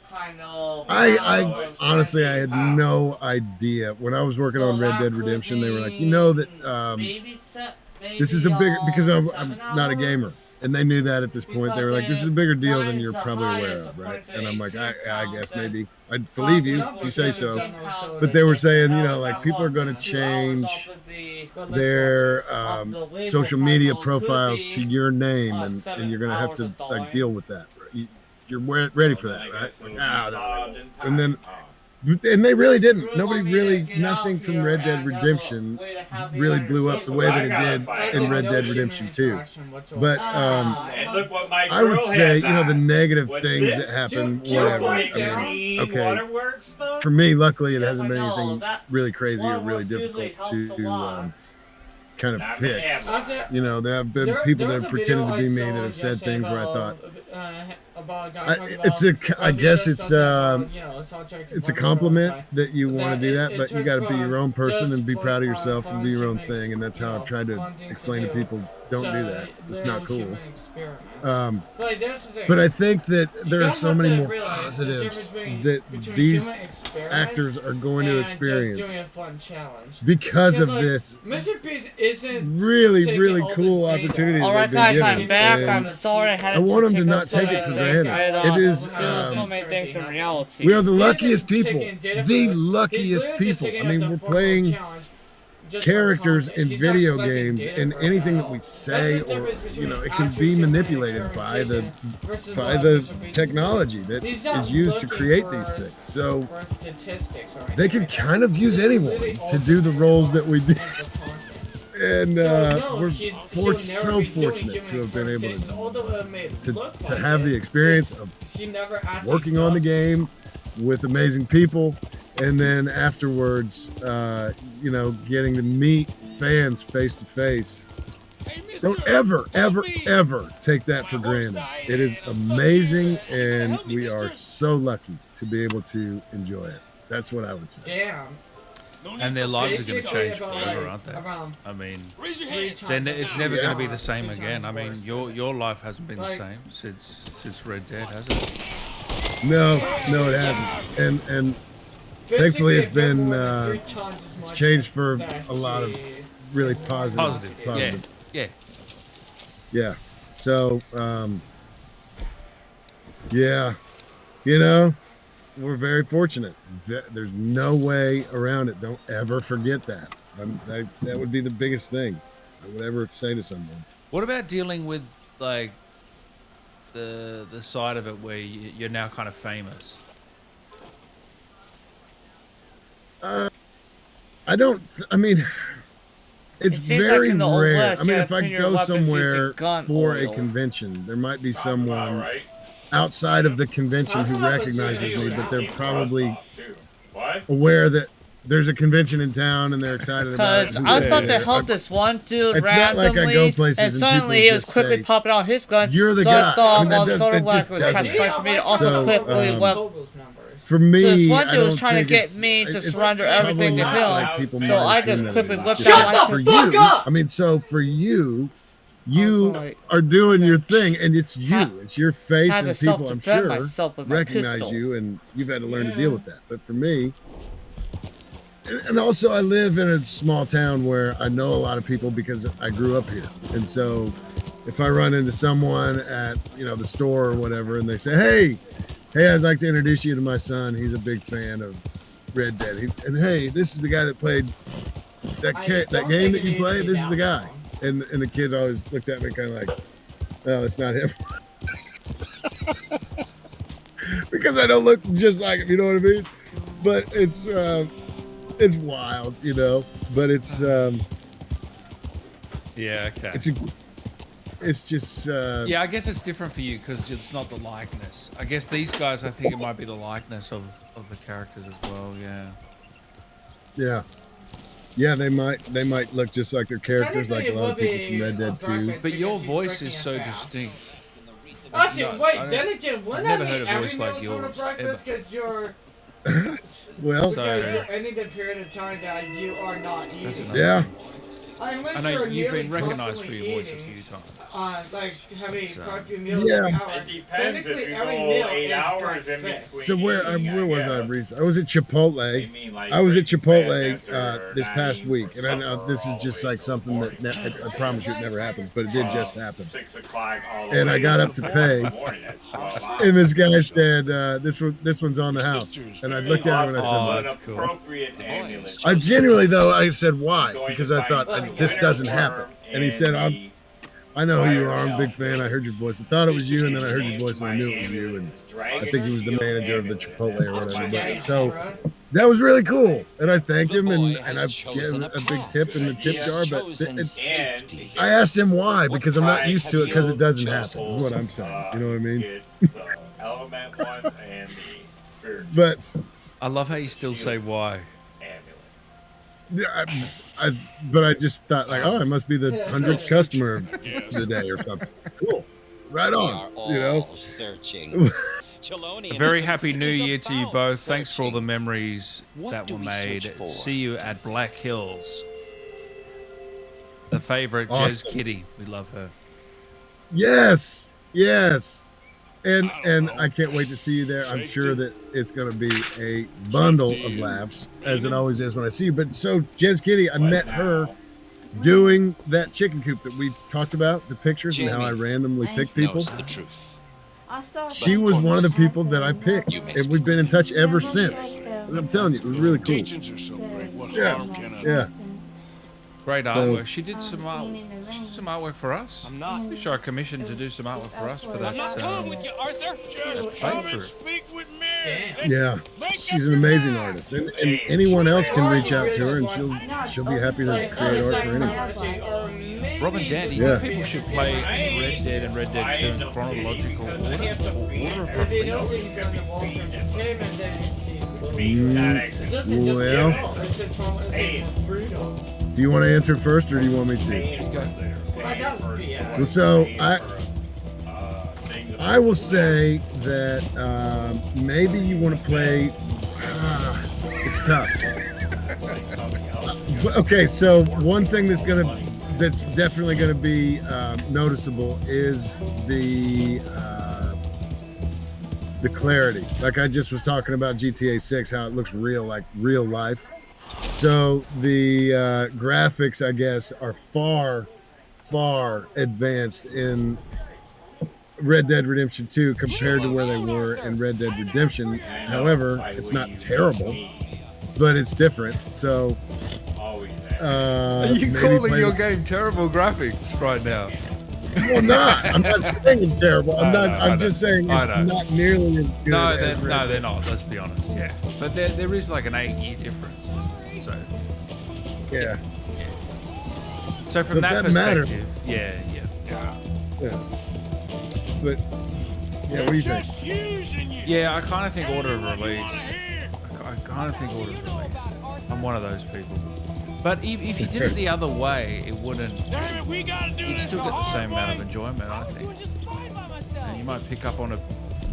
kind of I hours honestly I had and no idea when I was working So on Red that Dead could Redemption. They were like, be you know that maybe set, this is a big because I'm 7 not a gamer, hours. and they knew that at this point. They were like, this is a bigger deal than you're Mine's the probably aware highest, of, right? according to And I'm like, I 18 guess pounds, maybe I believe you if you say so. pounds But they were saying, you out know, of like that people are one, going to 2 hours change off of the- their of the label social media price, so it could profiles be, to your name, and 7 you're going to have hours to of like dollar. deal with that. Right? You're ready for Well, that, then I right? guess Like, it'll be they're involved in and then time. and they really didn't. Really Nobody want me to really, get out nothing from here Red Dead and have a Redemption way to have the really blew up the way that it did in Red Dead Redemption 2. But And look what my I would girl say, has you know, the on. negative What's things this? that happen, Dude, whatever. Like I mean, green okay. waterworks stuff? For me, luckily, it Yes, hasn't I been know, anything that really crazy or waterworks really usually difficult helps a to lot. kind of Not fix. Amazon. You know, there have been people that have pretended to be me that have said things where I thought, about a guy I- talking it's about, a, I guess it's it's a compliment that you want to do that, but you got to be your own person and be proud of yourself and do your own thing, and that's how I've tried to explain to people, don't do that. It's not cool. But I think that there are so many more positives that these actors are going to experience because of this Mr. Beast isn't really, taking really all cool this data. opportunity All that right, they've been guys, given. I'm back. And I'm sorry. I had I want them to pick not up take it for granted. It is, do so many things in reality. we are the He isn't luckiest people, taking data from the us. He's luckiest literally just people. I taking it as mean, a we're form of playing challenge just for characters content. in He's not video collecting games, data and for anything at that we all. say, That's the or difference you know, between it can actual be human manipulated by the experimentation versus by what the Mr. Beast is technology that He's not is used to looking create for these things. So for statistics or they anything can like that. kind of use This is anyone literally all to do the just roles that we do. of the content. And So, no, we're he'll so never be doing fortunate human to have been able experimentation. Although it may to look to like have it, the experience it's- of he never actually working on the does game with amazing people, and then afterwards, you know, getting to meet fans face to face. Don't ever, ever, ever take that for granted. It is amazing, and we are so lucky to be able to enjoy it. That's what I would say. Damn. And their lives are going to Basically change about, forever, like, aren't they? around I mean, 3 times then as it's never much. going to be the Yeah. same 3 again. times I mean, worse. your life hasn't been the Like- same since Red Dead, has it? No, it hasn't. And thankfully, it's Basically, been, more than 3 times as it's much changed for that a lot of he- really positive. Positive. Yeah. Yeah. So, yeah, you know, we're very fortunate. There's no way around it. Don't ever forget that. That would be the biggest thing I would ever say to someone. What about dealing with like the side of it where you're now kind of famous? I mean, it's It seems very like in the Old rare. West, I mean, you if I clean your go weapons using somewhere gun for a oil. convention, there might be All someone right. outside of the convention who recognizes me, but they're probably What? aware that there's a convention in town and they're excited about it. Because and I was who about they to are. help this one dude It's not like I randomly, go places and and suddenly people he was just quickly say, popping out his gun. "You're the so guy." I thought I mean, that while does- Soda it Black just was doesn't passing by for me to also So, quickly web. Total's numbers. For me, So this one I dude was don't trying to think get it's- me to it's surrender probably everything to not him. like people So might I assume just that quickly it is. whipped Just out my for pistol. you, I mean, so for you like- are doing your thing, and it's you. Had- It's your face, had and to people, I'm self-defend sure, myself with my recognize pistol. you, and you've had to learn to deal with that. But for me, and also I live in a small town where I know a lot of people because I grew up here, and so if I run into someone at the store or whatever, and they say, "Hey, I'd like to introduce you to my son. He's a big fan of Red Dead, and hey, this is the guy that played that game that you played. This is the guy." And the kid always looks at me kind of like, "No, it's not him," because I don't look just like him. You know what I mean? But it's wild, But it's Yeah, okay. it's just Yeah, I guess it's different for you because it's not the likeness. I guess these guys, I think it might be the likeness of the characters as well. Yeah. yeah. They might look just like their characters, like a lot of people from Red Dead 2. But your voice is so distinct. Actually, No, I wait, don't- then again, wouldn't I've never that heard be a every voice like meal sort of yours, breakfast because you're... Well, So- because you're ending the period of time that you are not That's eating. another yeah. thing. Unless I know you're you've been nearly recognised for constantly your voice a eating, few times. like having But, quite a few meals Yeah. per hour. It depends if Technically, you every go meal 8 is hours in breakfast. between. So where was I guess. recently? I was at Chipotle. They mean like I was at breaking Chipotle fast after this past 9 week, and I know supper this is all the just way like till something that 4 I promise you it never happens, but it did just happen. 6 o'clock all the And way I got till up to 4 pay, in the morning. That's 12 hours. and this guy said, "This one's on the house," and I looked at him and I Oh, said, that's cool. Appropriate amulet. "I genuinely though," I said, "Why?" Going Because to I thought find this winter doesn't worm happen, and he said, the I know who you are. I'm a big fan. I heard your voice. I thought it was you, and then I heard your voice, and I knew it was you. And I think he was the manager of the Chipotle or whatever. But, so that was really cool, and I thanked him, and I gave him a big tip in the tip jar. But I asked him why, because I'm not used to it, because it doesn't happen. Is what I'm saying. You know what I mean? The element one and the spiritual But I love how you still say why. amulet. yeah, but I just thought like, oh, I must be the 100th customer of the day or something. Cool, right on. Searching. A very happy new year to you both. Thanks for all the memories that were made. See you at Black Hills. The favorite Jez Awesome. Kitty. We love her. Yes, and I can't wait to see you there. I'm sure that it's going to be a bundle of laughs, as it always is when I see you. But so Jez Kitty, I met her doing that chicken coop that we talked about, the pictures and how I randomly pick people. The truth. I saw She was one of the people that I picked, and we've been in touch ever since. And I'm telling you, it was really cool. Teachings are so great. What Yeah. harm can I Yeah. Great So- artwork. She did some artwork for us. I'm not. Pretty sure I commissioned to do some artwork for us for that. you, Arthur. Just Pay come for and it. speak with me. Damn. Yeah, she's an amazing artist, and anyone else can reach out to her, and she'll be happy to create art for anyone. Robin Dan, do you Yeah. think people should play Red Dead and Red Dead 2 in chronological order or order of If you know release? things on the wall from entertainment, then Mm, it's well, brutal. do you want to answer first, or do you want me to? Like, that was BS. Well, so I will say that maybe you want to play. It's tough. Okay, so one thing that's definitely gonna be noticeable is the clarity. Like I just was talking about GTA 6, how it looks real, like real life. So the graphics, I guess, are far advanced in Red Dead Redemption 2 compared to where they were in Red Dead Redemption. However, it's not terrible, but it's different. So, Are you maybe calling play- your game terrible graphics right now? Well, not. I'm not saying it's terrible. I'm not. I I'm know. just saying I it's know. not nearly as good. No, as they're, Red no, Dead. they're not. Let's be honest. Yeah, but there is like an 8-year difference. So Yeah. So from So that that matters. perspective, yeah. Yeah. But yeah, what do you think? Just using you. Yeah, I kind of think order of release. I kind of think order of release. I'm one of those people. But if you did it the other way, it wouldn't. Damn it, we gotta do You'd this still the get the same hard amount of way. enjoyment, I think. And you might pick up on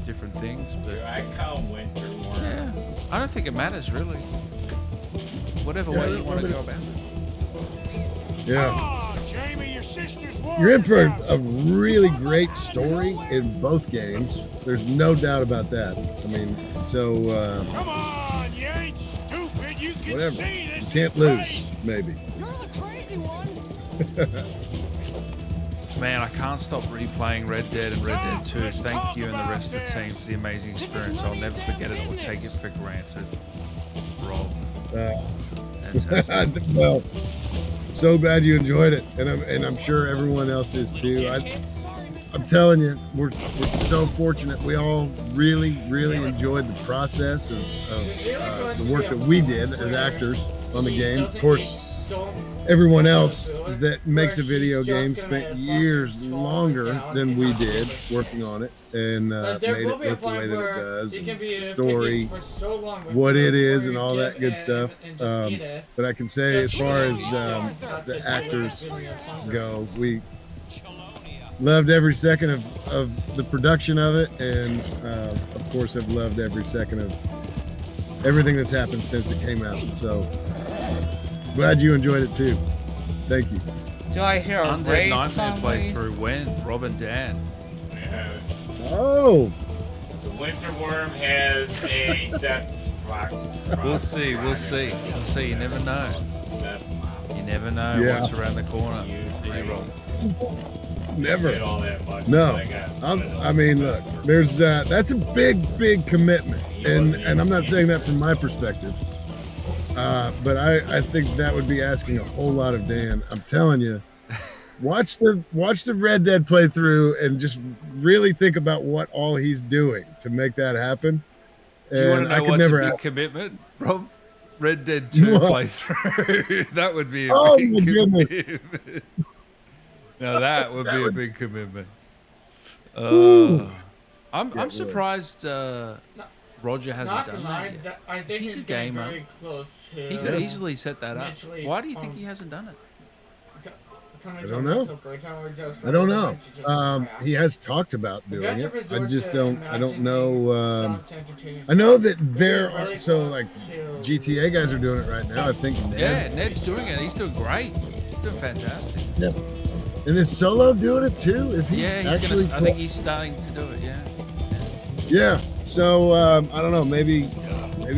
different things, but I can't went through more. yeah, I don't think it matters really. Whatever Yeah, way you want to well, go about it. Yeah. Ah, Jamie, your sister's worried You're in for about a you. really great story in both games. There's no doubt about that. I mean, so Come on, you ain't stupid. You can whatever. see You this can't is lose, crazy. maybe. Man, I can't stop replaying Red Dead and Red Dead 2. Thank you and the rest of the team for the amazing experience. I'll never forget it or take it for granted. Rob. Fantastic. Well, so glad you enjoyed it, and I'm sure everyone else is too. I'm telling you, we're so fortunate. We all really enjoyed the process of the work that we did as actors on the game. Of course, everyone else that makes a video game spent years longer than we did working on it and made it look the way that it does, and the story, what it is, and all that good stuff. But I can say, as far as the actors go, we loved every second of the production of it, and of course I've loved every second of everything that's happened since it came out. So glad you enjoyed it too. Thank you. Do I hear a Undead raid Nightmare somewhere? playthrough when? Rob and Dan. Oh, The winter worm has a death rock. We'll see. You never know. You never know Yeah. what's around the corner. Hey, Rob. never. All that much. No, I got I mean, look, there's that's a big commitment, and I'm not saying that from my perspective, but I think that would be asking a whole lot of Dan. I'm telling you, watch the Red Dead playthrough and just really think about what all he's doing to make that happen. Do you want And to I know could what's never a big ask- commitment, Rob? Red Dead 2 What? playthrough. That would be a Oh, big my goodness. commitment. Now that would be a big commitment. Ooh. I'm would. surprised Roger hasn't Not done gonna that lie, yet. I think He's a getting gamer. very close to He could easily set that up. eventually, Why do you think he hasn't done it? I don't know. I don't know. He has talked about doing it. I just don't. I don't know. I know that there are like GTA guys are doing it right now. I think. Yeah, Ned's doing it. He's doing great. He's doing fantastic. Yeah. And is Solo doing it too? Is he Yeah, actually? I think he's starting to do it. Yeah. Yeah. So I don't know. Maybe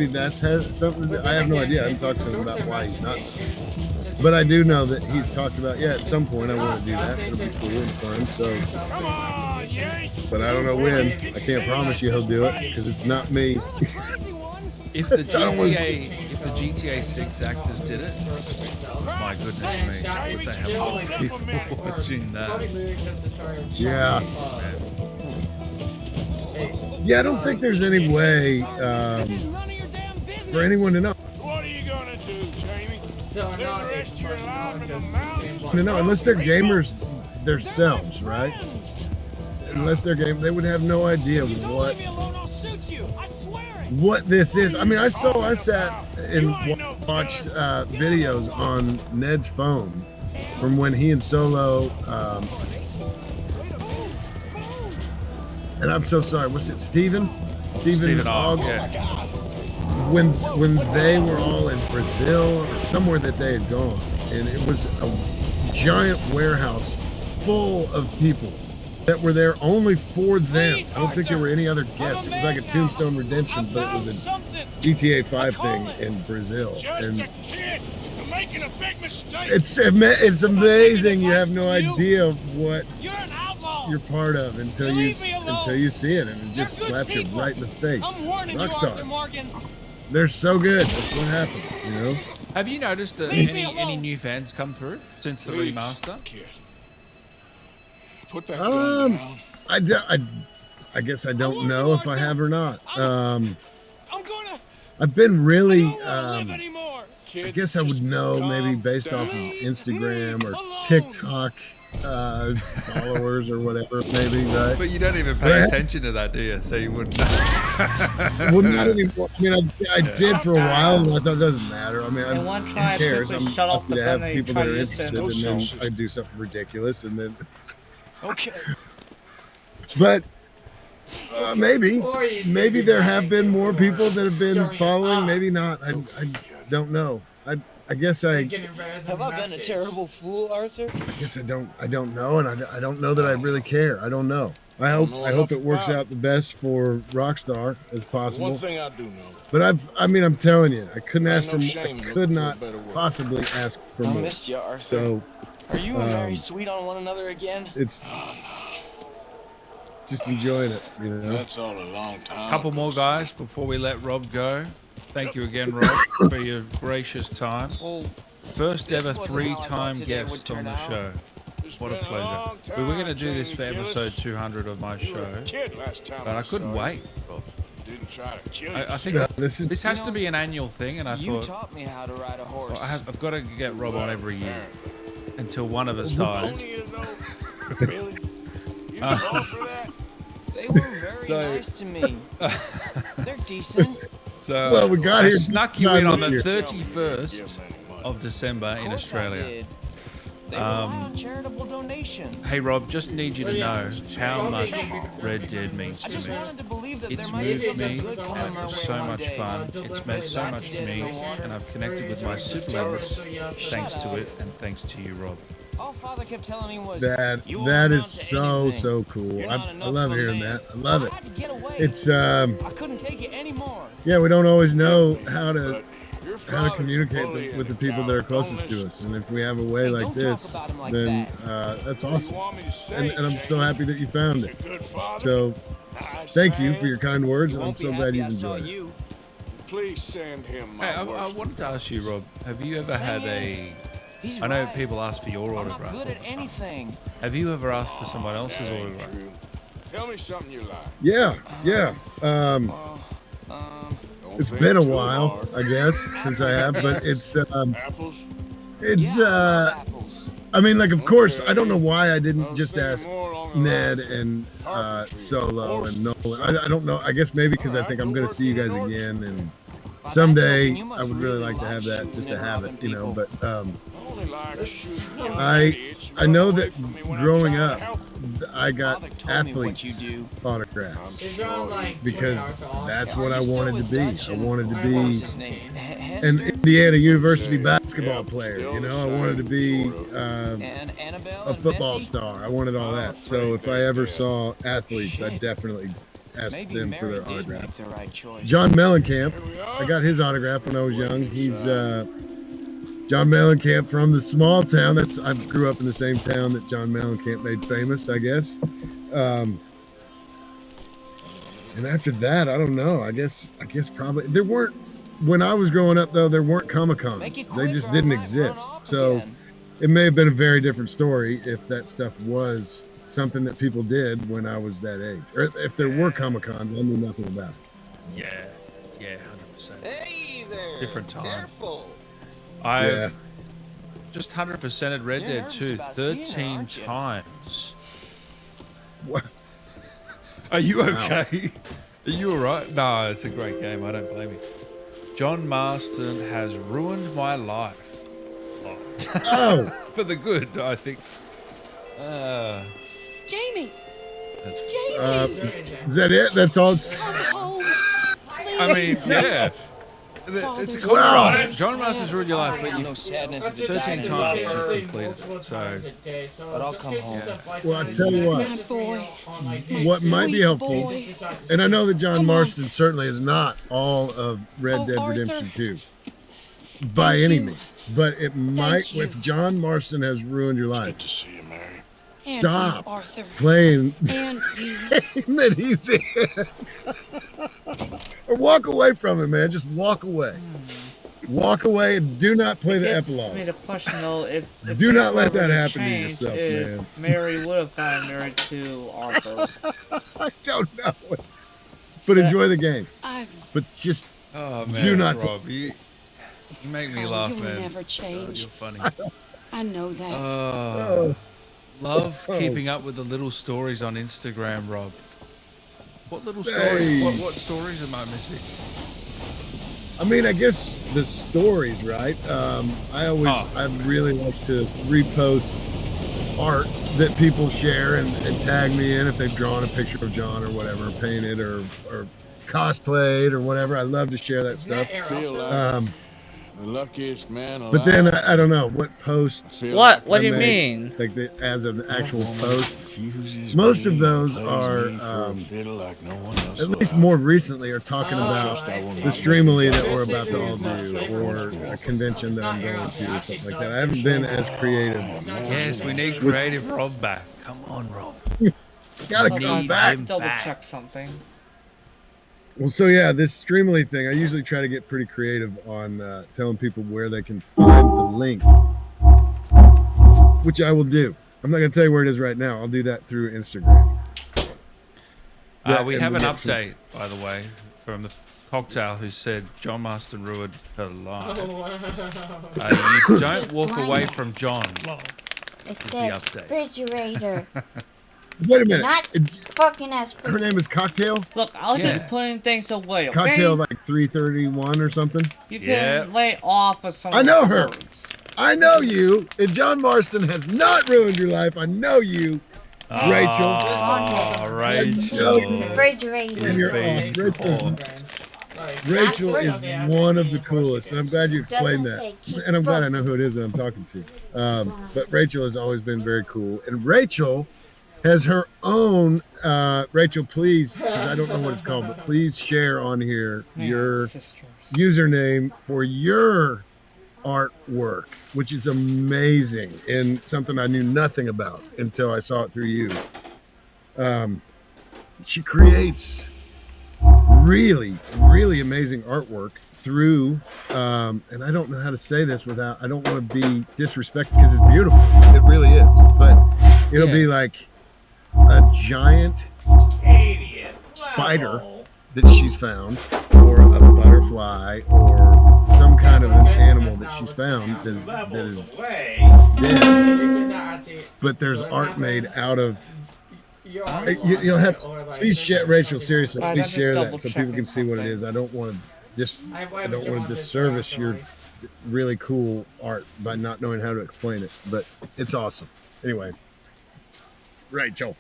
that's has something to do. I have no idea. I haven't talked to him about why he's not. But I do know that he's talked about. Yeah, at some point I want to do that. It'll be cool and fun. So. Come on, you ain't But I don't know when. I can't promise you he'll do it because it's not me. If the I don't wanna- GTA 6 actors did it, my goodness me, what the hell are people watching that? Yeah. Yeah, I don't think there's any way for anyone to know. What are you gonna do, Jamie? Live the rest of your life in the mountains? No, unless they're gamers themselves, right? Unless they're game, they would have no idea what this is. I mean, I sat and watched videos on Ned's phone from when he and Solo. And I'm so sorry. What's it, Stephen Ogg, Ogg? yeah. When they were all in Brazil or somewhere that they had gone, and it was a giant warehouse full of people that were there only for them. I don't think there were any other guests. It was like a Tombstone Redemption, but it was a GTA 5 thing in Brazil. Just And a kid. You're making a big mistake. it's amazing. You have no idea what You're an outlaw. you're part of until you see it, and it just slaps you right in the face. Rockstar. They're so good. That's what happens, you know. Have you noticed any new fans come through since the remaster? Kid. Put that gun down. I guess I don't know if I have or not. I'm gonna. I've been really. Live anymore. I guess I would know maybe based off of Instagram or TikTok followers or whatever, maybe, right? But you don't even pay attention to that, do you? So you wouldn't know. Well, not anymore. I mean, I did for a while, and I thought it doesn't matter. I mean, one who try cares? quickly I'm shut off happy the to have gun and people try that are to use it. interested, and then I do something ridiculous, and then. Okay. But maybe there have been more people that have been following. Maybe not. I don't know. I guess I Have I been a terrible fool, Arthur? I guess I don't know, and I don't know that I really care. I don't know. I hope it works out the best for Rockstar as possible. One thing I do know. But I'm telling you, I couldn't ask for no more. shame I in could looking for not a better word. possibly ask for I more. missed you, Arthur. So Are you and Mary sweet on one another again? it's just enjoying it, you know. That's all a long time. Couple more guys before we let Rob go. Thank you again, Rob, for your gracious time. First ever three-time guest on the show. What a pleasure. We were going to do this for episode 200 of my show, but I couldn't wait, Rob. Didn't try to kill I think this has to be an annual thing, and I You thought taught me how to ride a horse. I've got to get Rob on every year until one of us dies. Really? You fall for that? They were very nice to me. They're decent. So Well, we got I here snuck you in on the here. 31st of December in Of course I Australia. did. They rely on charitable donations. Hey Rob, just need you to know how much Red Dead means I just to me. wanted to believe that It's there might be moved me, a good come and it our was way so one much day. fun. It's meant so much to me, and I've connected with my siblings thanks to it, and thanks to you, Rob. All Father kept telling me was That you that won't is amount to so anything. cool. You're I not enough love of a hearing man. that. I love I it. had to get away. It's I couldn't take it anymore. yeah, we don't always know how to Your how to father's communicate bullying with the the people that are cow. closest Don't to us, and if we have a way Hey, like don't this, talk about him like then that. that's You awesome. want me to say, And I'm so Jamie? happy that you found He's a it. good father. So Nice thank you man. for your kind words, and I'm Won't be so glad happy you've I saw enjoyed it. you. Please send him my Hey, I worst wanted to ask you, Rob, have you ever Thing had is, a... He's I know right. people ask for your I'm autograph not all good the at time. anything. Have you ever asked for someone else's That ain't autograph? true. Tell me something you like. Yeah. Don't It's think been a too while, hard. I guess, since I have, but it's Apples? it's Yeah, I love apples. I mean, like, of course, I don't know why I I didn't was just thinking ask more along the Ned lines of and carpentry, Solo and horses. Nolan. I don't know. I guess maybe because I Alright, think I'm we'll gonna work see you in guys an orchard. again, and By that someday token, you I must would really really like to have that, shooting just to and have robbing it, you know. people. But I only like shooting young I idiots who I know run away that from me when I'm growing trying to up, help. I got Father told me what you athletes do. autographs Is there on, like, because 20 hours off? that's Are what you I still wanted to with be. Dutch I and- wanted to what be was his name? an Hester? Indiana University Yeah, basketball yeah, player. still You the know, I same, wanted to be sort of. And Annabelle a and football Bessie? star. I wanted all I'm that. So if afraid I they're ever dead. Oh, saw athletes, I'd Shit. definitely ask Maybe them for Mary their did make autograph. the right choice. John Mellencamp. Here we I are. got his autograph when I was young. He's John Mellencamp from the small town. I grew up in the same town that John Mellencamp made famous, I guess. And after that, I don't know. I guess probably there weren't. When I was growing up, though, there weren't Comic-Cons. Make it They quick just or I didn't might run exist. off So again. it may have been a very different story if that stuff was something that people did when I was that age, or if there were Comic-Cons, I knew nothing about it. Yeah, 100%. Hey there. Different time. Careful. I've Yeah. just 100%ed Red You're Dead nervous 2 about seeing her, 13 aren't you? times. What? Are you okay? Are you alright? No, it's a great game. I don't blame you. John Marston has ruined my life. Oh, For the good, I think. Jamie! That's Jamie! is that it? That's all it's. Come home! Please! I mean, yeah. it's a Father's Wow. contrast. John Marston's ruined your life, but No you've sadness at the 13 dying of times his you father. completed it. So But I'll come home. Well, I tell you what. My boy. What might be Sweet helpful, boy. and I know that John Come on. Marston certainly is not all of Red Oh, Dead Arthur. Redemption 2 by Thank any you. means, but it might. you. If John Marston has ruined your Good life, to see you, Mary. And stop you, Arthur. playing And you. game that he's in. Or walk away from it, man. Just walk away. Walk away and do not play the Gets epilogue. me to question though if Do not things let were that to happen to change yourself, if man. Mary would have gotten married to Arthur. I don't know. But enjoy the game. I've. But just Oh man, Do not- Rob, you make me laugh, You'll man. never change. You're funny. I know that. Oh, love Oh. keeping up with the little stories on Instagram, Rob. What little stories? Hey. What stories am I missing? I mean, I guess the stories, right? I really like to repost art that people share and tag me in if they've drawn a picture of John or whatever, painted or cosplayed or whatever. I love to share that stuff. Feel like Um, the luckiest man alive. but then I don't know what posts. Feel What? like What do you I mean? Like as an actual post. Fuses Most of me, those plays are, me for a fiddle like no one else At will least have. more recently, are talking Oh, about I see. the Streamily that we're This about to all is not do, straightforward. or a convention that I'm It's not going your to, or own. something like that. I haven't been as creative. Yes, we need creative Rob back. Come on, Rob. Gotta Need come him back. Double back. check something. Well, so yeah, this Streamily thing, I usually try to get pretty creative on telling people where they can find the link, which I will do. I'm not going to tell you where it is right now. I'll do that through Instagram. Yeah, We and have an we'll get some- update, by the way, from the cocktail who said John Marston ruined her life. Oh, wow. You don't walk away from John. It Is the says update. refrigerator, Wait a minute. not It's- fucking ass. her name is Cocktail? Look, I was Yeah. just putting things away. Okay? Cocktail like 331 or something? You can Yeah. lay off of some I of know the her. words. I know you, and John Marston has not ruined your life. I know you. Rachel. Oh, Rachel. Refrigerator. You're Being awesome. Rachel, caught. Rachel That's is what- one of the coolest, and I'm glad you explained Doesn't that. say keep And I'm glad I know who it is that I'm talking to. But Rachel has always been very cool, and Rachel has her own. Rachel, please, because I don't know what it's called, but please share on here Man, your sisters. username for your artwork, which is amazing and something I knew nothing about until I saw it through you. She creates really, really amazing artwork through, and I don't know how to say this without, I don't want to be disrespectful because it's beautiful. It really is. But it'll be like a giant spider that she's found, or a butterfly, or some kind of an animal that she's found that is dead. But there's art made out of. You'll have. Please share, Rachel. Seriously, Guys, please I'm just share that double so people can see what it checking is. I don't want to I don't want to disservice your really cool art by not knowing how to explain it, but it's awesome. Anyway, Rachel,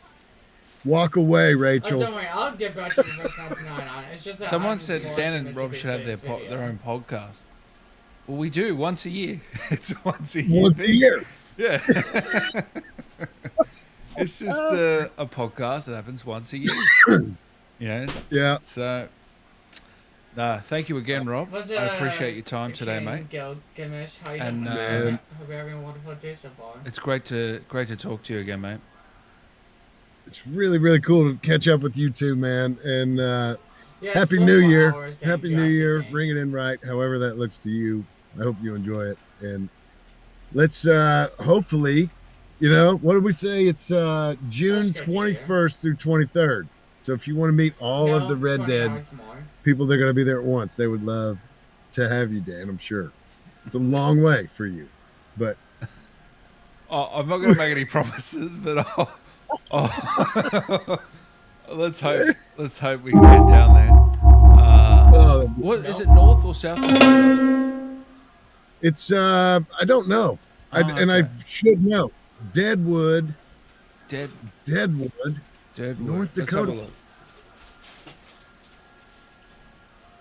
walk away, Oh, Rachel. don't worry, I'll get back to the first 99 on it. It's just that Someone I'm said forward Dan to and Rob Mississippi should have their State's video. their own podcast. Well, we do once a year. It's a once a year. Once a thing. year. Yeah. It's just a podcast that happens once a year. You know. Yeah. So, thank you again, Rob. Was I it, appreciate your time today, King mate. Gilgamesh, how you And, doing? Man. Hope you're having a wonderful day so far. It's great to talk to you again, mate. It's really, really cool to catch up with you two, man. And Yeah, it's Happy 4 New more Year. hours than Happy you New actually Year. think. Bring it in right, however that looks to you. I hope you enjoy it. And let's hopefully, what did we say? It's June 21st through 23rd. So if you want to meet all of No, the Red 20 Dead hours more. people that are going to be there at once, they would love to have you, Dan, I'm sure. It's a long way for you. But Oh, I'm not going to make any promises, but let's hope we can get down there. What is it, north or south? it's I don't know. And I okay. should know. Deadwood, Deadwood, North Let's have a Dakota. look.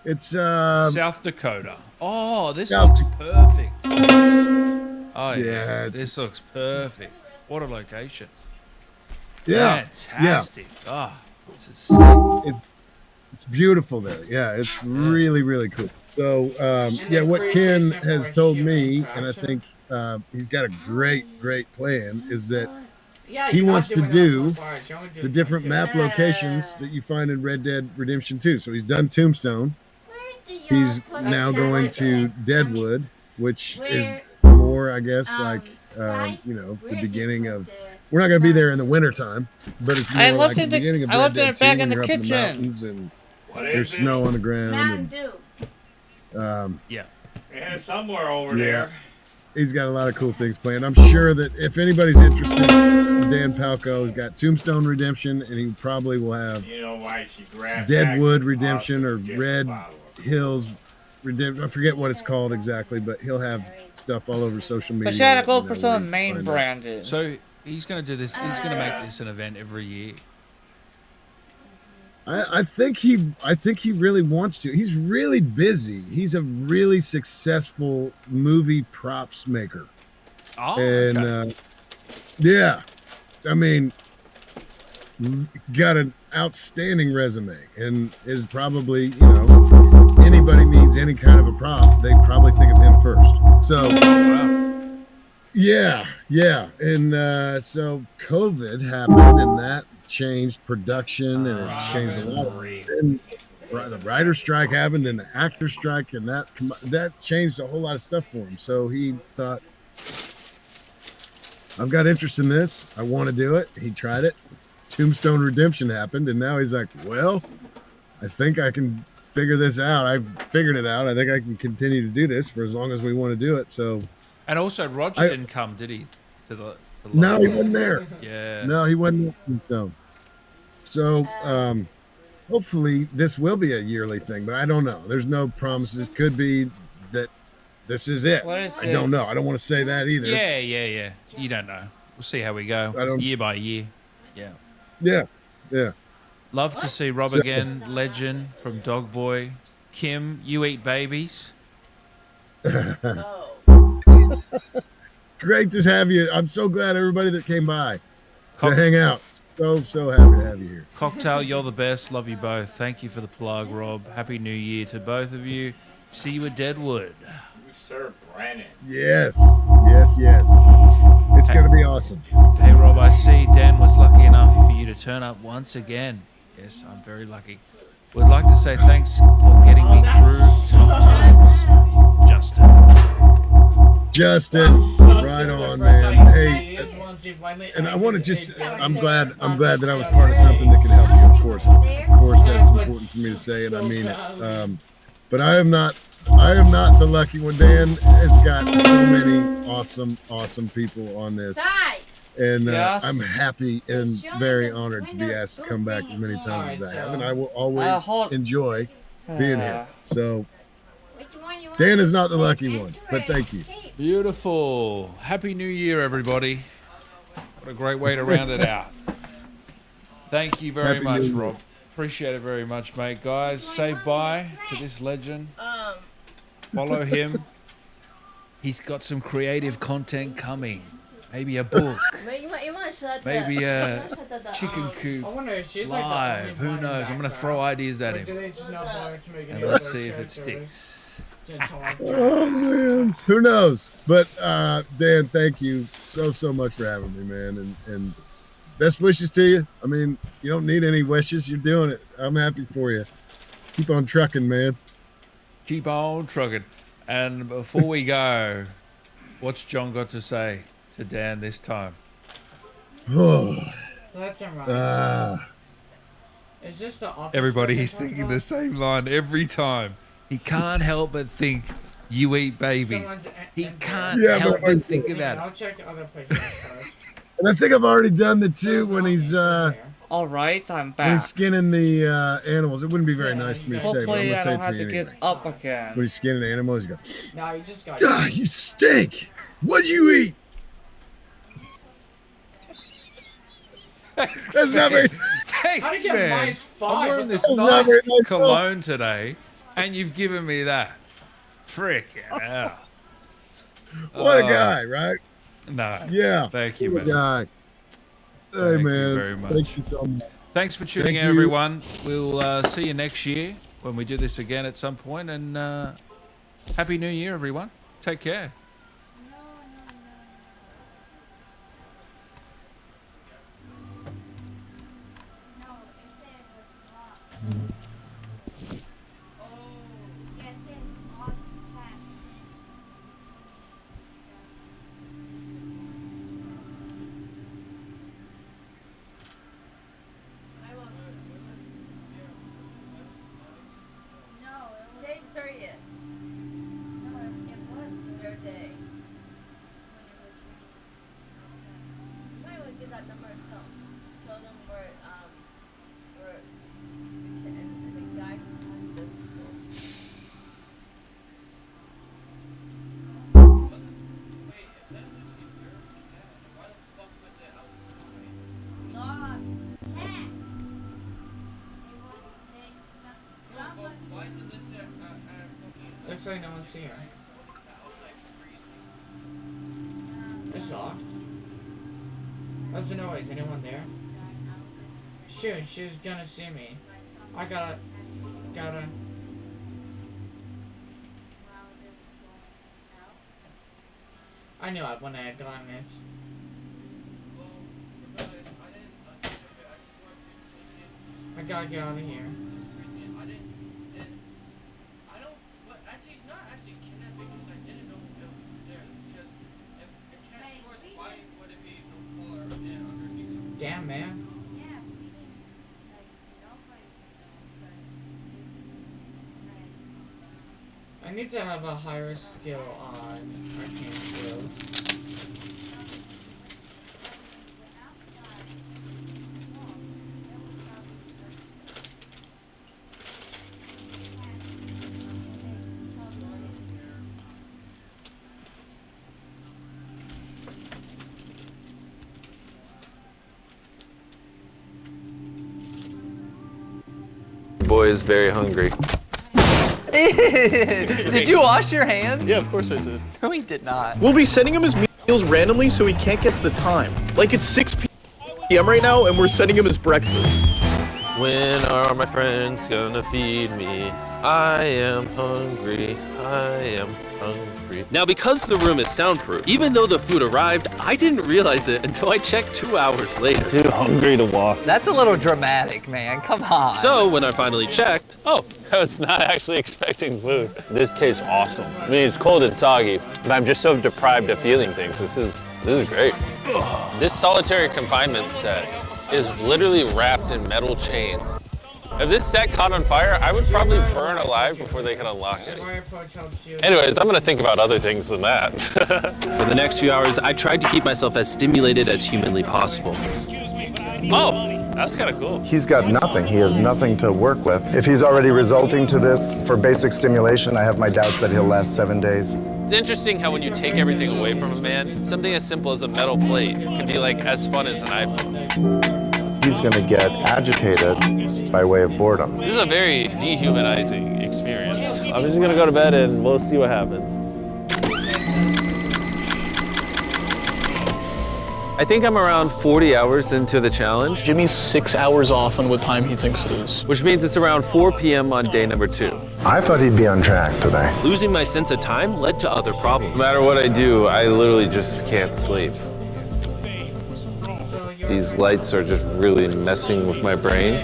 It's South Dakota. Oh, this South- looks perfect. Oh Yeah, yeah, it's- this looks perfect. What a location. yeah. Fantastic. Ah, this is sick. It's beautiful there. Yeah, it's really, really cool. So, yeah, what Ken has told me, and I think he's got a great, great plan, is that Yeah, he you're not wants to doing do enough so far. You only do the different two. map locations that you find in Red Dead Redemption 2. So he's done Tombstone. He's now going to Deadwood, which is more, I guess, like you know, the beginning of. We're not going to be there in the wintertime, but it's more I like left the it. beginning of I Red left Dead it back 2 in when the you're up in the kitchen. mountains and What there's is it? snow on the ground. Yeah. Yeah, somewhere over Yeah. there. He's got a lot of cool things planned. I'm sure that if anybody's interested, Dan Palco has got Tombstone Redemption, and he probably will have You know why she grabbed Deadwood back? Redemption or Just Red follow her. Hills Redemption. I forget what it's called exactly, but he'll have stuff all over social media. But she had to that, go you for know, some where you can main find out. branded. So he's going to do this. He's going to make this an event every year. I think he really wants to. He's really busy. He's a really successful movie props maker. Oh, And okay. yeah, I mean, got an outstanding resume and is probably, you know, anybody needs any kind of a prop, they probably think of him first. So Wow. yeah, and so COVID happened and that changed production and it changed a lot. And the writer's strike happened, then the actor's strike, and that changed a whole lot of stuff for him. So he thought, I've got interest in this. I want to do it. He tried it. Tombstone Redemption happened, and now he's like, well, I think I can figure this out. I've figured it out. I think I can continue to do this for as long as we want to do it. So, And also, Roger didn't come, did he? To the no, he logo? wasn't there. Yeah. No, he wasn't at Tombstone. So, hopefully this will be a yearly thing, but I don't know. There's no promises. Could be that this is it. What is I don't know. it? I don't want to say that either. Yeah. You don't know. We'll see how we go. Year by year. Yeah. Yeah. Love to see Rob again, legend from Dog Boy. Kim, you eat babies. Great to have you. I'm so glad everybody that came by to hang out. So happy to have you here. Cocktail, you're the best. Love you both. Thank you for the plug, Rob. Happy New Year to both of you. See you at Deadwood. We serve Brandon. Yes. It's going to be awesome. Hey, Rob, I see Dan was lucky enough for you to turn up once again. Yes, I'm very lucky. Would like to say thanks for getting me through tough times, Justin. Right on, man. Hey, and I want to just, I'm glad that I was part of something that can help you, of course. Of course, that's important for me to say, and I mean it. But I am not the lucky one. Dan has got so many awesome people on this. And Yes. I'm happy and very honored to be asked to come back as many times as I have. And I will always enjoy being here. So Dan is not the lucky one, but thank you. Beautiful. Happy New Year, everybody. What a great way to round it out. Thank you very Happy much, New Year. Rob. Appreciate it very much, mate. Guys, say bye to this legend. Follow him. He's got some creative content coming. Maybe a book. Maybe a chicken coop I wonder if she's like the live. only Who one knows? I'm going to throw ideas at Or do him. they just not bother to make And any let's other see if it characters sticks. to talk? Oh man, who knows? But Dan, thank you so much for having me, man, and best wishes to you. I mean, you don't need any wishes. You're doing it. I'm happy for you. Keep on trucking, man. Keep on trucking. And before we go, what's John got to say to Dan this time? Oh, That's alright. Is this the opposite? Everybody, he's of this thinking one? the same line every time. He can't help but think you eat babies. Someone's He entered. can't Yeah, help but- but think Hang on, about it. I'll check other places first. and I think I've already done the two There's when no he's answers there. All right, I'm when he's back. skinning the animals. It wouldn't be very Yeah, nice for me to you say, but I'm Hopefully, gonna I say don't it have to to you get anyway. up When again. he's skinning animals, you go, No, you just got God, you stink. What do you eat? That's not very. How to Thanks, get man. minus five? I'm wearing What this That's not nice very nice, cologne today, and you've given me that. Frickin' hell. What a guy, right? No. Yeah. Thank you, What a man. guy. Hey, Thank you man. very much. Thank you so much. Thanks for tuning Thank in, you. everyone. We'll see you next year when we do this again at some point. And Happy New Year, everyone. Take care. Looks like no one's here. It's locked. What's the noise? Anyone there? Shoot, she's gonna see me. I gotta. I knew it when I had gotten it. I gotta get out of here. Damn, man. I need to have a higher skill on arcane skills. Boy is very hungry. Did you wash your hands? Yeah, of course I did. No, he did not. We'll be sending him his meals randomly so he can't guess the time. Like it's 6 p.m. right now and we're sending him his breakfast. When are my friends gonna feed me? I am hungry. I am hungry. Now, because the room is soundproof, even though the food arrived, I didn't realize it until I checked 2 hours later. Too hungry to walk. That's a little dramatic, man. Come on. So when I finally checked, oh, I was not actually expecting food. This tastes awesome. I mean, it's cold and soggy, but I'm just so deprived of feeling things. This is great. This solitary confinement set is literally wrapped in metal chains. If this set caught on fire, I would probably burn alive before they could unlock it. Anyways, I'm gonna think about other things than that. For the next few hours, I tried to keep myself as stimulated as humanly possible. Oh, that's kind of cool. He's got nothing. He has nothing to work with. If he's already resulting to this for basic stimulation, I have my doubts that he'll last 7 days. It's interesting how when you take everything away from a man, something as simple as a metal plate can be like as fun as an iPhone. He's gonna get agitated by way of boredom. This is a very dehumanizing experience. I'm just gonna go to bed and we'll see what happens. I think I'm around 40 hours into the challenge. Jimmy's 6 hours off on what time he thinks it is. Which means it's around 4 p.m. on day number 2. I thought he'd be on track today. Losing my sense of time led to other problems. No matter what I do, I literally just can't sleep. These lights are just really messing with my brain.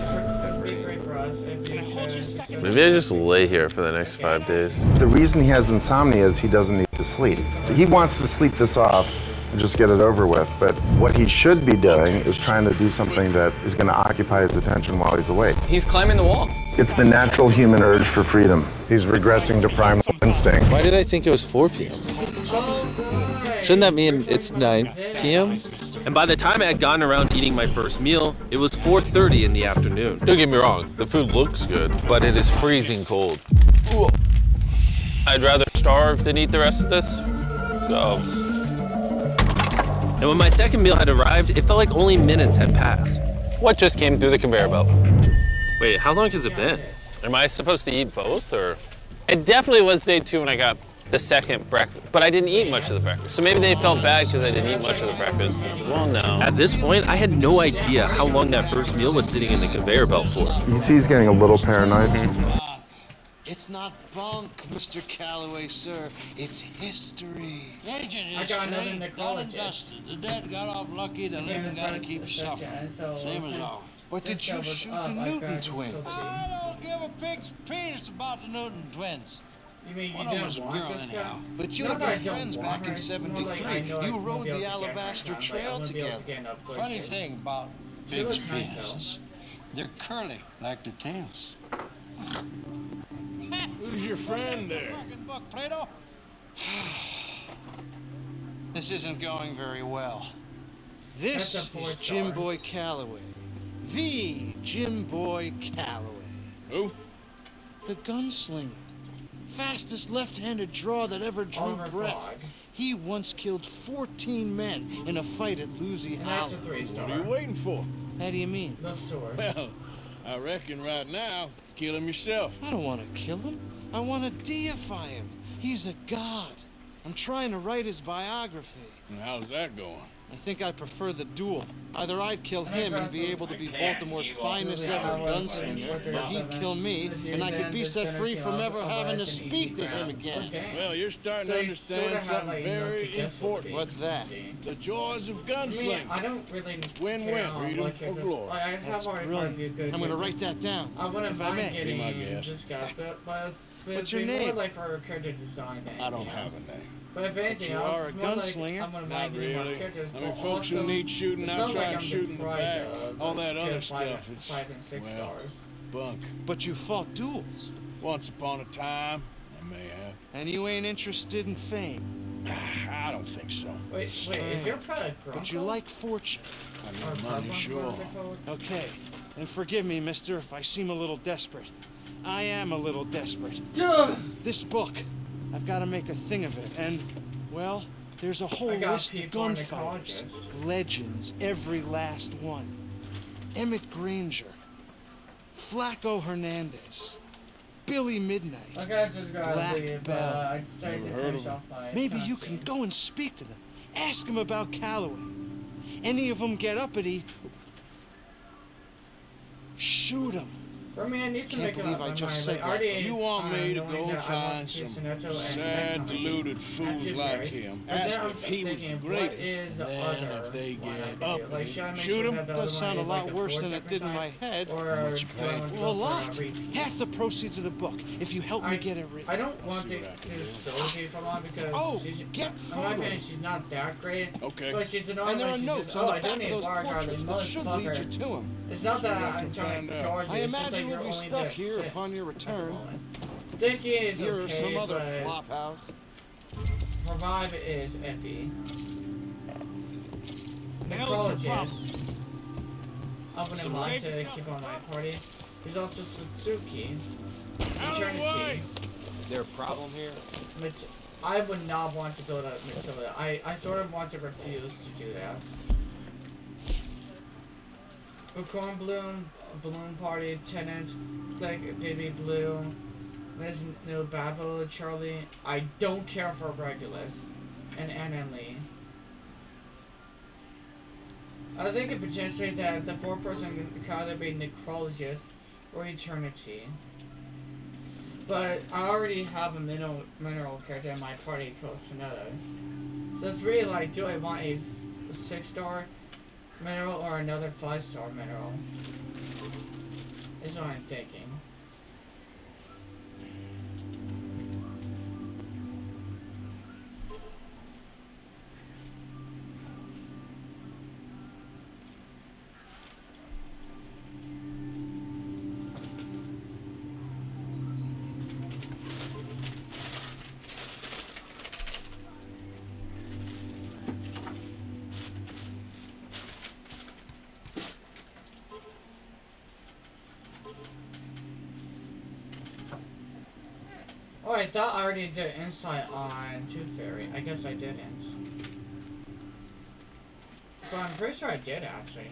Maybe I just lay here for the next 5 days. The reason he has insomnia is he doesn't need to sleep. He wants to sleep this off and just get it over with, but what he should be doing is trying to do something that is going to occupy his attention while he's awake. He's climbing the wall. It's the natural human urge for freedom. He's regressing to primal instinct. Why did I think it was 4 p.m.? Shouldn't that mean it's 9 p.m.? And by the time I had gotten around eating my first meal, it was 4:30 in the afternoon. Don't get me wrong, the food looks good, but it is freezing cold. I'd rather starve than eat the rest of this, so. And when my second meal had arrived, it felt like only minutes had passed. What just came through the conveyor belt? Wait, how long has it been? Am I supposed to eat both, or? It definitely was day 2 when I got the second breakfast, but I didn't eat much of the breakfast. So maybe they felt bad because I didn't eat much of the breakfast. Well, no. At this point, I had no idea how long that first meal was sitting in the conveyor belt for. You see he's getting a little paranoid. It's not bunk, Mr. Calloway, sir. It's history. Legend is straight, done and dusted. The dead got off lucky, the living gotta keep suffering. Same as always. But did you shoot the Newton twins? I don't give a pig's penis about the Newton twins. You mean One of them was a girl anyhow. But you had been friends back in '73. You rode the Alabaster Trail together. Funny thing about pigs' penises, they're curly like their tails. Who's your friend there? This isn't going very well. This That's a 4-star. is Jim Boy Calloway. The Jim Boy Calloway. Who? The gunslinger. Fastest left-handed draw that ever drew Oliver breath. Fogg. He once killed 14 men in a fight at Lucy And that's a Hollow. 3-star. What are you waiting for? How do you mean? The source. Well, I reckon right now, kill him yourself. I don't want to kill him. I want to deify him. He's a god. I'm trying to write his biography. And how's that going? I think I prefer the duel. Either I'd kill him and be able to be Baltimore's finest ever gunslinger, or he'd kill me, and I could be set free from ever having to speak to him again. Well, you're starting So to you understand sorta have, something like, you know, to very guess what important. it What's that? The joys of I mean, gunslinging. I don't really Win-win, care on freedom what or characters- glory. I have That's already brilliant. reviewed good I'm going to characters. write that down. I wouldn't if I mind may. getting Be my guest. this guy, but What's your it'd be more name? like for character design than I don't anything have else. a name. But if anything you else, are it's a more like gunslinger. I'm gonna Not mind getting more really. characters, I mean, but folks who also, need shooting, it's I not try like and I'm shoot in the deprived back. of, All that get other 5 stuff, it's, 5 and 6 well, stars. bunk. But you fought duels, Once upon a time, I may have. and you ain't interested in fame. I don't think so. Wait, is your product Grunkle? But you like fortune. I Or need money, Pablo, sure. whatever they're called? Okay, and forgive me, mister, if I seem a little desperate. I am a little desperate. This book, I've got to make a thing of it, and, well, there's a whole I got list of people in the gunfighters. colleges. Legends, every last one. Emmett Granger, Flaco Hernandez, Billy Midnight, Okay, I just gotta Black leave. Bell. I decided to Never heard finish of off my Maybe you can content. go and speak to them. Ask them about Calloway. Any of them get uppity, shoot them. For me, I need to Can't make believe up I my just mind. said Like, that. already, You want me to knowing go that I want find to see some Soneto and sad, Next deluded Time fools Tooth like Fairy. him. And Ask then if I'm he was the thinking, greatest. What is the Then other if they one I get could do? uppity, Like, should I make shoot sure 'em? that the Does other sound a one is lot like worse fourth than it did in my exercise? head. Or How much you do I pay? want to Well, a go for lot. repeat? Half the proceeds of the book, if you help me get it written. I don't want see to what I can do do. Sophie for long because Oh, she's, get in my photos. opinion, she's not that great. Okay. But she's annoying And there when are she notes says, on oh, the I back don't of need those bar portraits that should lead you motherfucker. to him. It's not that I I'm can trying find to out. charge you. I It's just imagine like we'll you're be only stuck there here 6 upon your at the return. moment. Dickie is Here okay, or some other but flop house. Revive is epi. hell's the problem? Necrologist. I wouldn't mind to keep on my party. There's also Suzuki. Out of the way! Eternity. There a problem here? I would not want to build up Matilda. I sort of want to refuse to do that. Corn Balloon Party, Tenant, Click, Baby Blue, There's no Babel, Charlie. I don't care for Regulus, and Anna Lee. I think it potentially that the 4-person could either be Necrologist or Eternity. But I already have a mineral character in my party called Soneto. So it's really like, do I want a 6-star mineral or another 5-star mineral? Is what I'm thinking. Oh, I thought I already did insight on Tooth Fairy. I guess I didn't. But I'm pretty sure I did, actually.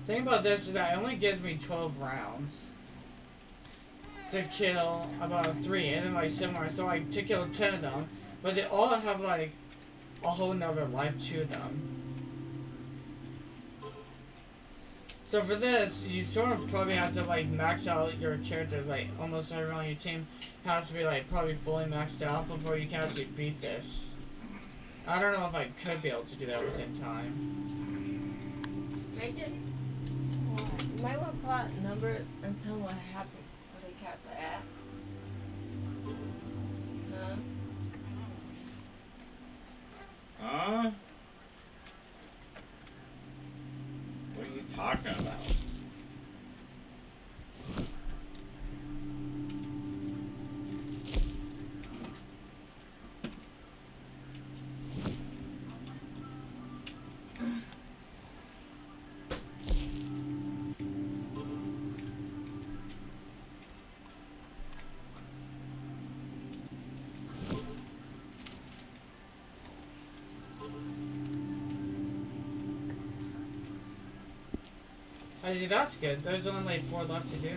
The thing about this is that it only gives me 12 rounds to kill about 3, and then like similar, so like to kill 10 of them, but they all have like a whole nother life to them. So for this, you sort of probably have to like max out your characters, like almost everyone on your team has to be like probably fully maxed out before you can actually beat this. I don't know if I could be able to do that within time. Make it. You might want to plot a number and tell me what happened. What they catch the app. Huh? Huh? What are you talking about? I see, that's good. There's only like 4 left to do.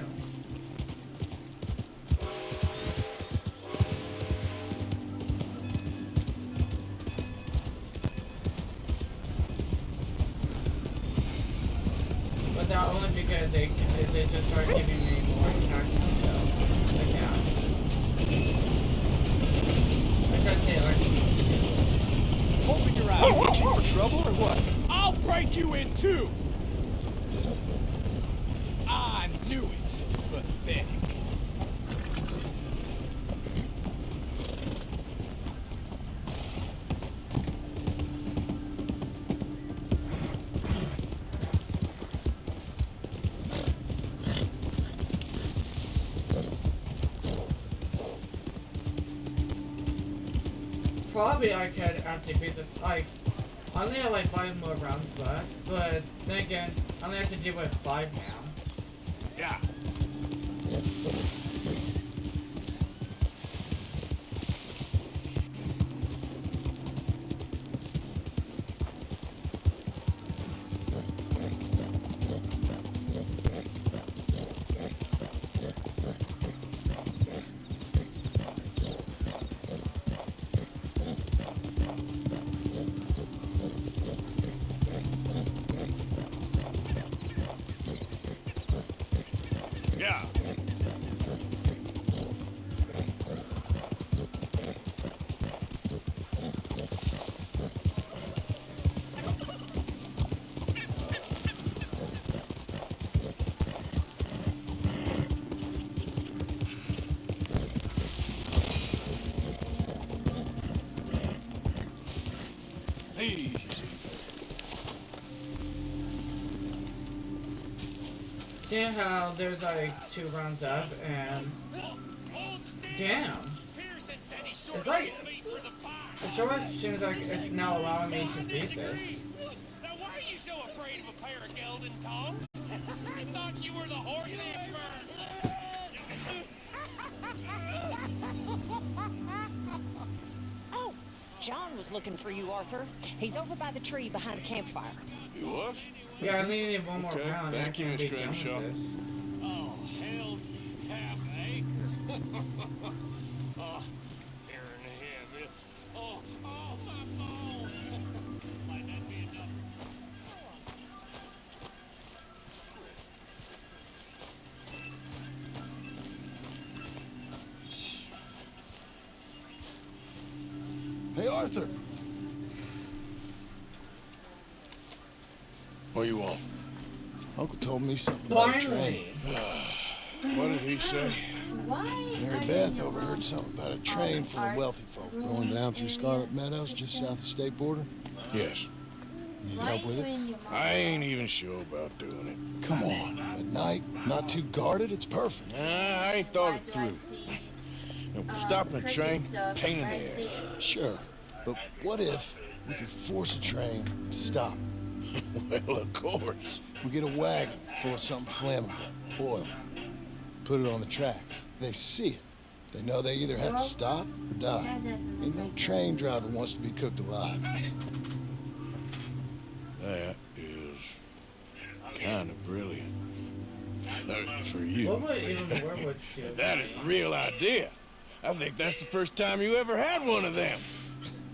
But that only because they just start giving me more attacks and spells. Like that. I should say RPG skills. Open your eyes. Oh, you for trouble or what? I'll break you in two. I knew it. Pathetic. Probably I could actually beat this. Like, I only have like 5 more rounds left, but then again, I only have to deal with 5 now. Yeah. Yeah. Easy. See how there's like 2 rounds up and damn. It's like it sure seems like it's now allowing me to beat this. Now why are you so afraid of a pair of gelding tongs? I thought you were the horse expert. Oh, John was looking for you, Arthur. He's over by the tree behind the campfire. You was? Yeah, I only need 1 more Okay, round. thank you, and I Miss can be done Grimshaw. with this. Oh, hell's half acre. Oh, here in the head. Oh, my balls. Might not be enough. Hey, Arthur. What you want? Uncle told me something about a Finally. train. What did he say? Why? Mary Beth overheard something about a train full of wealthy folk going down through Scarlet Meadows just south of the state border. Yes. Need help with it? I ain't even sure about doing it. Come on. At night, not too guarded, it's perfect. I ain't thought it through. Stopping a train, pain in the ass. Sure. But what if we could force a train to stop? Well, of course. We get a wagon full of something flammable, oil, put it on the tracks. They see it. They know they either have to stop or die. Ain't no train driver wants to be cooked alive. That is kind of brilliant. For you. What would even work with you? That is a real idea. I think that's the first time you ever had one of them.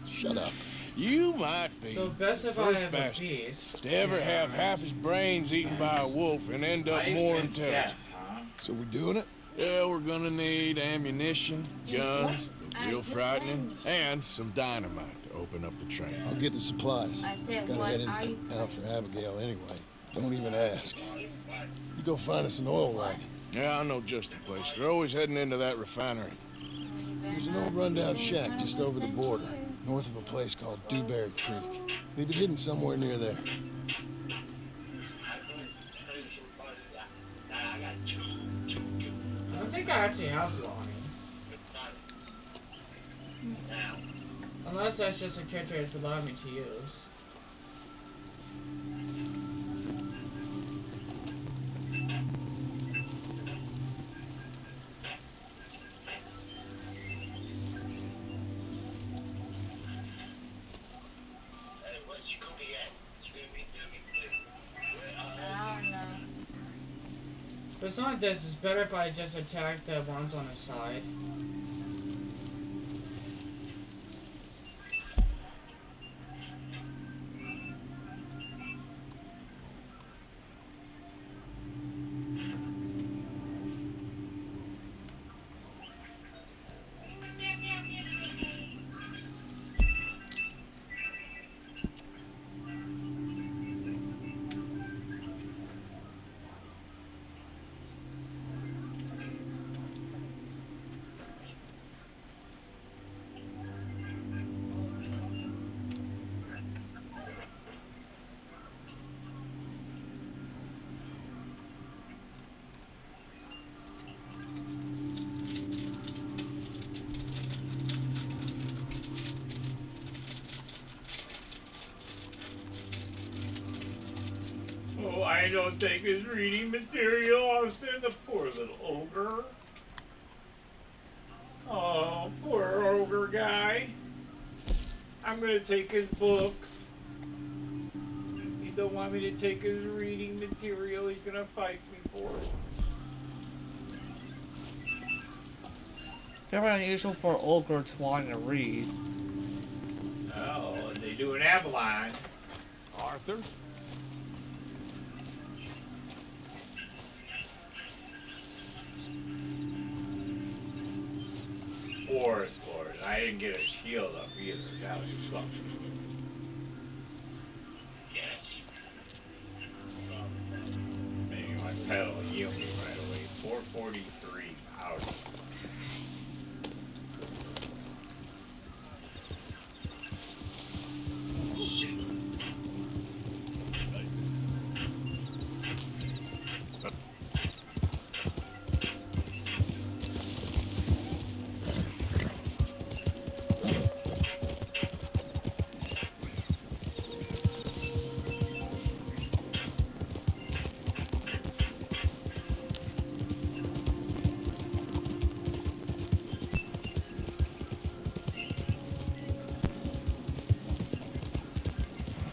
Shut up. You might be So best the if I first have a bastard piece. to ever have half his brains eaten by a wolf and end up more intelligent. So we doing it? Yeah, we're gonna need ammunition, guns, real frightening, and some dynamite to open up the train. I'll get the supplies. I said, Gotta what head are into you town for Abigail anyway. Don't even ask. You go find us an oil wagon. Yeah, I know just the place. They're always heading into that refinery. There's an old rundown shack just over the border, north of a place called Dewberry Creek. Leave it hidden somewhere near there. I don't think I actually have one. Unless that's just a character that's allowed me to use. I don't know. But it's not like this. It's better if I just attack the ones on the side. Oh, I don't take his reading material. I'll send the poor little ogre. Oh, poor ogre guy. I'm gonna take his books. He don't want me to take his reading material. He's gonna fight me for it. Very unusual for an ogre to want to read. Oh, they do in Avalon. Arthur? Forest Lord. I didn't get a shield up either. That was something. Maybe my pedal healed me right away. 443. Ouch.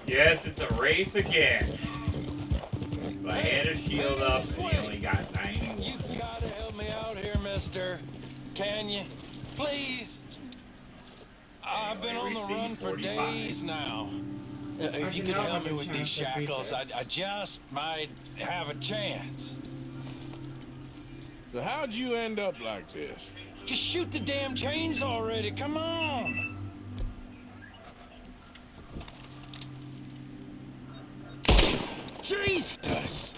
Yes, it's a race again. If I had a shield up and he only got 91. You gotta help me out here, mister. Can you? Please? I've been on the run for days now. If you could help me with these shackles, I just might have a chance. So how'd you end up like this? Just shoot the damn chains already, come on! Jesus!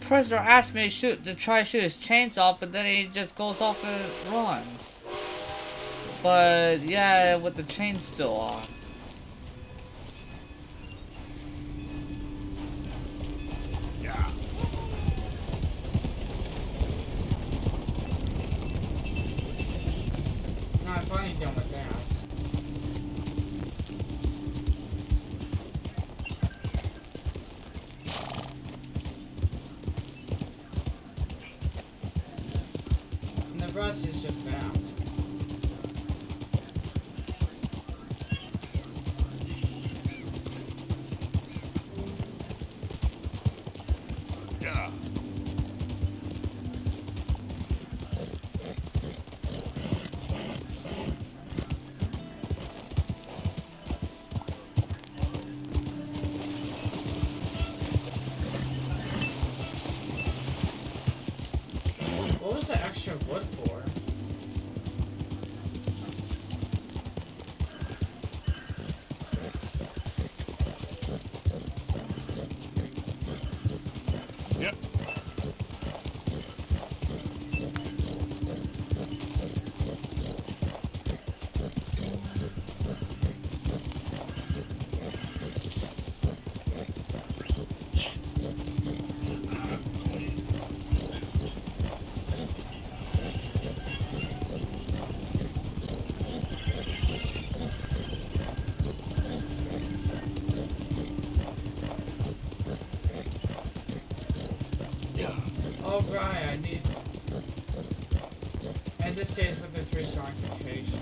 Prisoner asked me to try to shoot his chains off, but then he just goes off and runs. But yeah, with the chains still on. Yeah. No, I'm finally done with that. And the rest is just that. Yeah. What was the extra wood for? Yep. Oh right, I need. And end the stage with the 3-star incantation.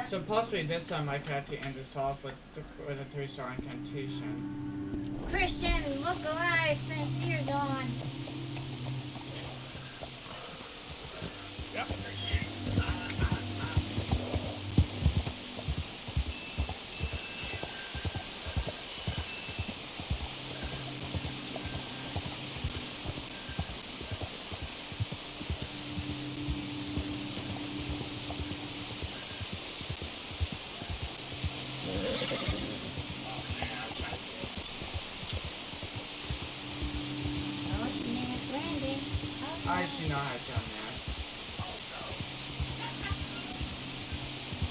So possibly this time I could actually end this off with a 3-star incantation. Christian, look alive since you're gone. I should not have done that.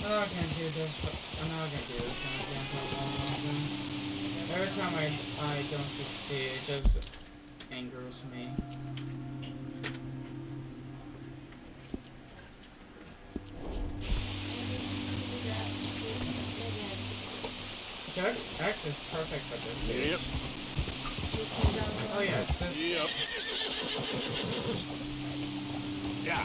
I'm not gonna do this. I'm not gonna do this one again for a long. Every time I don't succeed, it just angers me. So X is perfect for this stage. Yep. Oh yes, this. Yep. Yeah.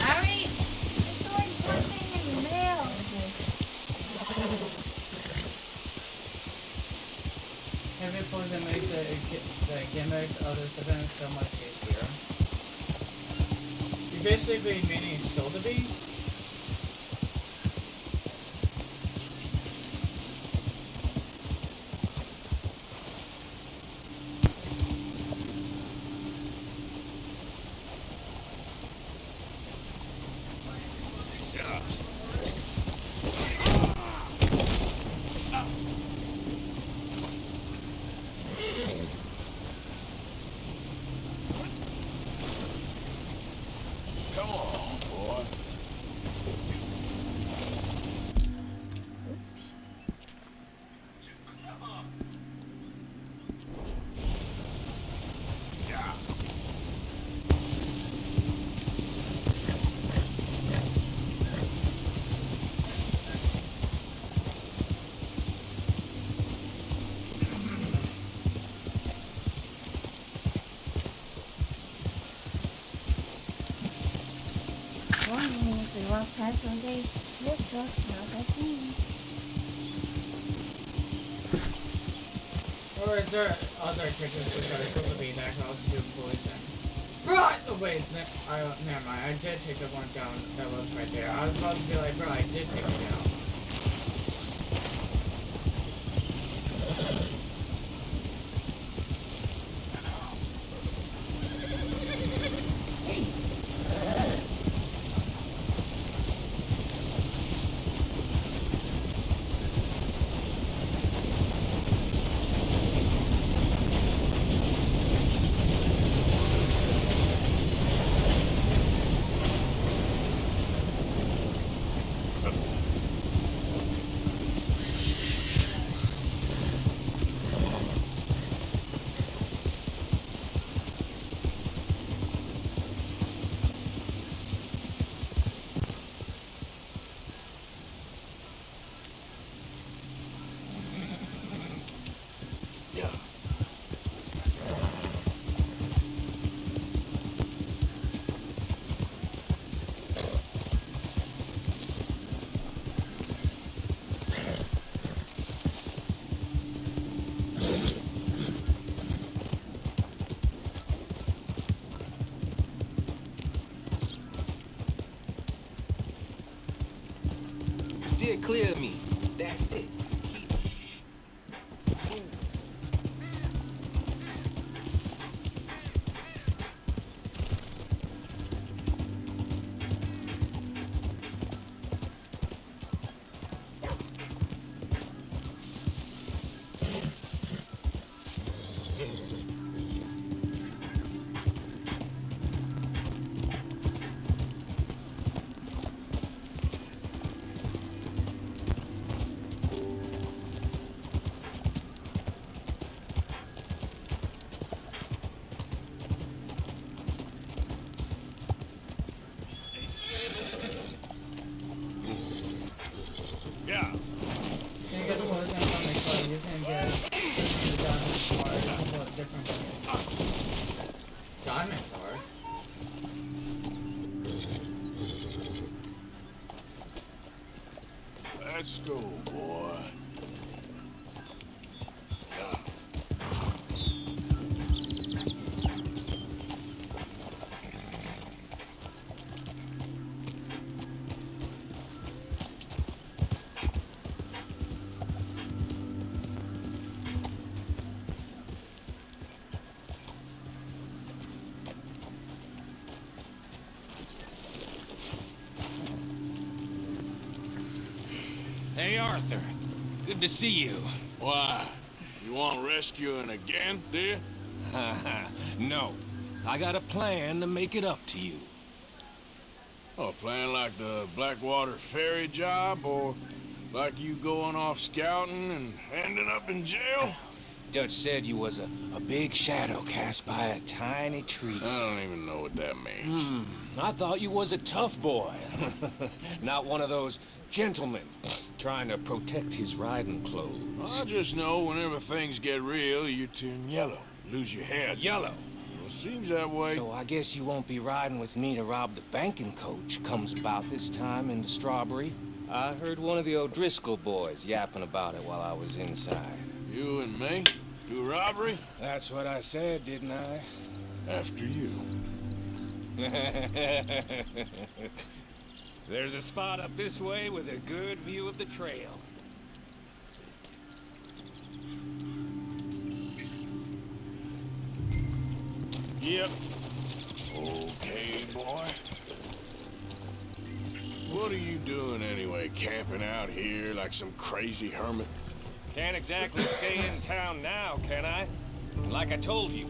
Ari, it's like something in the mail. Heavy poison makes the gimmicks of this event so much easier. You basically meaning Sotheby? Come on, boy. Warning, if we walk past one day's lift trucks, not that clean. Or is there other chickens besides Sotheby that can also do poison? Right! Oh wait, never mind. I did take the one down that was right there. I was about to be like, bro, I did take it down. Steer clear of me. That's it. Yeah. You can get the poison from the club, you can get the diamond card, a couple of different things. Diamond card? Let's go, boy. Hey, Arthur. Good to see you. Why? You want rescuing again, do you? No. I got a plan to make it up to you. Oh, plan like the Blackwater ferry job, or like you going off scouting and ending up in jail? Dutch said you was a big shadow cast by a tiny tree. I don't even know what that means. I thought you was a tough boy. Not one of those gentlemen trying to protect his riding clothes. I just know whenever things get real, you turn yellow, lose your head. Yellow? Well, seems that way. So I guess you won't be riding with me to rob the banking coach comes about this time in the Strawberry. I heard one of the O'Driscoll boys yapping about it while I was inside. You and me? Do robbery? That's what I said, didn't I? After you. There's a spot up this way with a good view of the trail. Yep. Okay, boy. What are you doing anyway, camping out here like some crazy hermit? Can't exactly stay in town now, can I? And like I told you,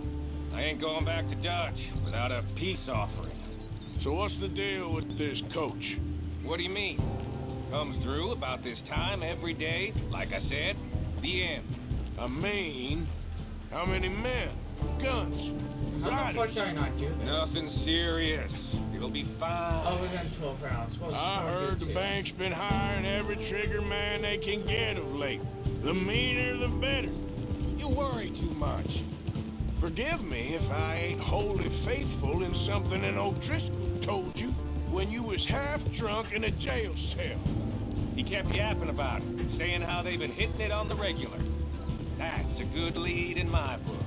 I ain't going back to Dutch without a peace offering. So what's the deal with this coach? What do you mean? Comes through about this time every day, like I said. The end. I mean, how many men? Guns? How the fuck did I not do this? Nothing serious. It'll be fine. Other than 12 rounds. Well, I heard the bank's been hiring every trigger man they can get of late. The meaner, the better. You worry too much. Forgive me if I ain't wholly faithful in something an O'Driscoll told you when you was half drunk in a jail cell. He kept yapping about it, saying how they've been hitting it on the regular. That's a good lead in my book.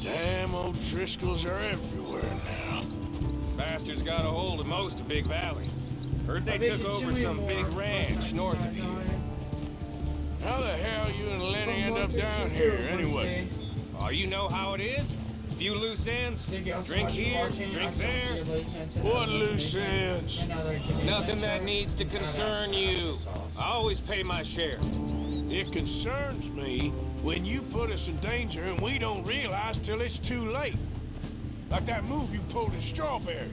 Damn O'Driscolls are everywhere now. Bastards got a hold of most of Big Valley. Heard they took over some big ranch north of here. How the hell you and Lenny end up down here, anyway? Oh, you know how it is? A few loose ends. Drink here, drink there. What loose ends? Nothing that needs to concern you. I always pay my share. It concerns me when you put us in danger and we don't realize till it's too late. Like that move you pulled in Strawberry.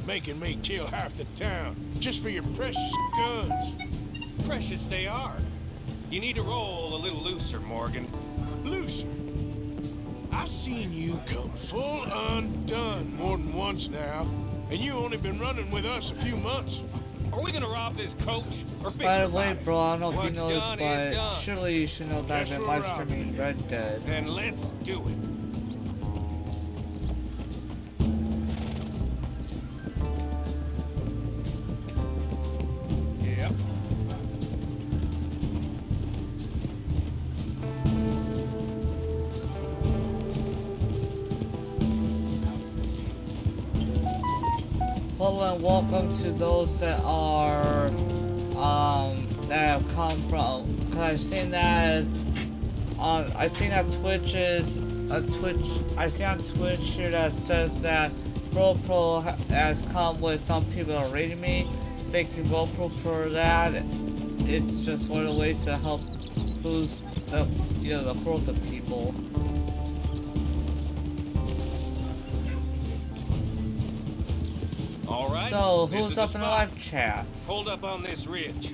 Making me kill half the town just for your precious guns. Precious they are. You need to roll a little looser, Morgan. Looser? I've seen you come full undone more than once now, and you only been running with us a few months. Are we gonna rob this coach or By the way, bro, I don't know if What's you know this, done is but done. surely you should know that I've Guess been we're live streaming Red Dead. Then let's do it. Yep. Hello and welcome to those that are, that have come from, cause I've seen that, I've seen that Twitch is, I see on Twitch here that says that GoPro has come with some people that are rating me. Thank you GoPro for that. It's just one of the ways to help boost the, the growth of people. All right. So, this who's is up in the spot. live chat? Hold up on this ridge.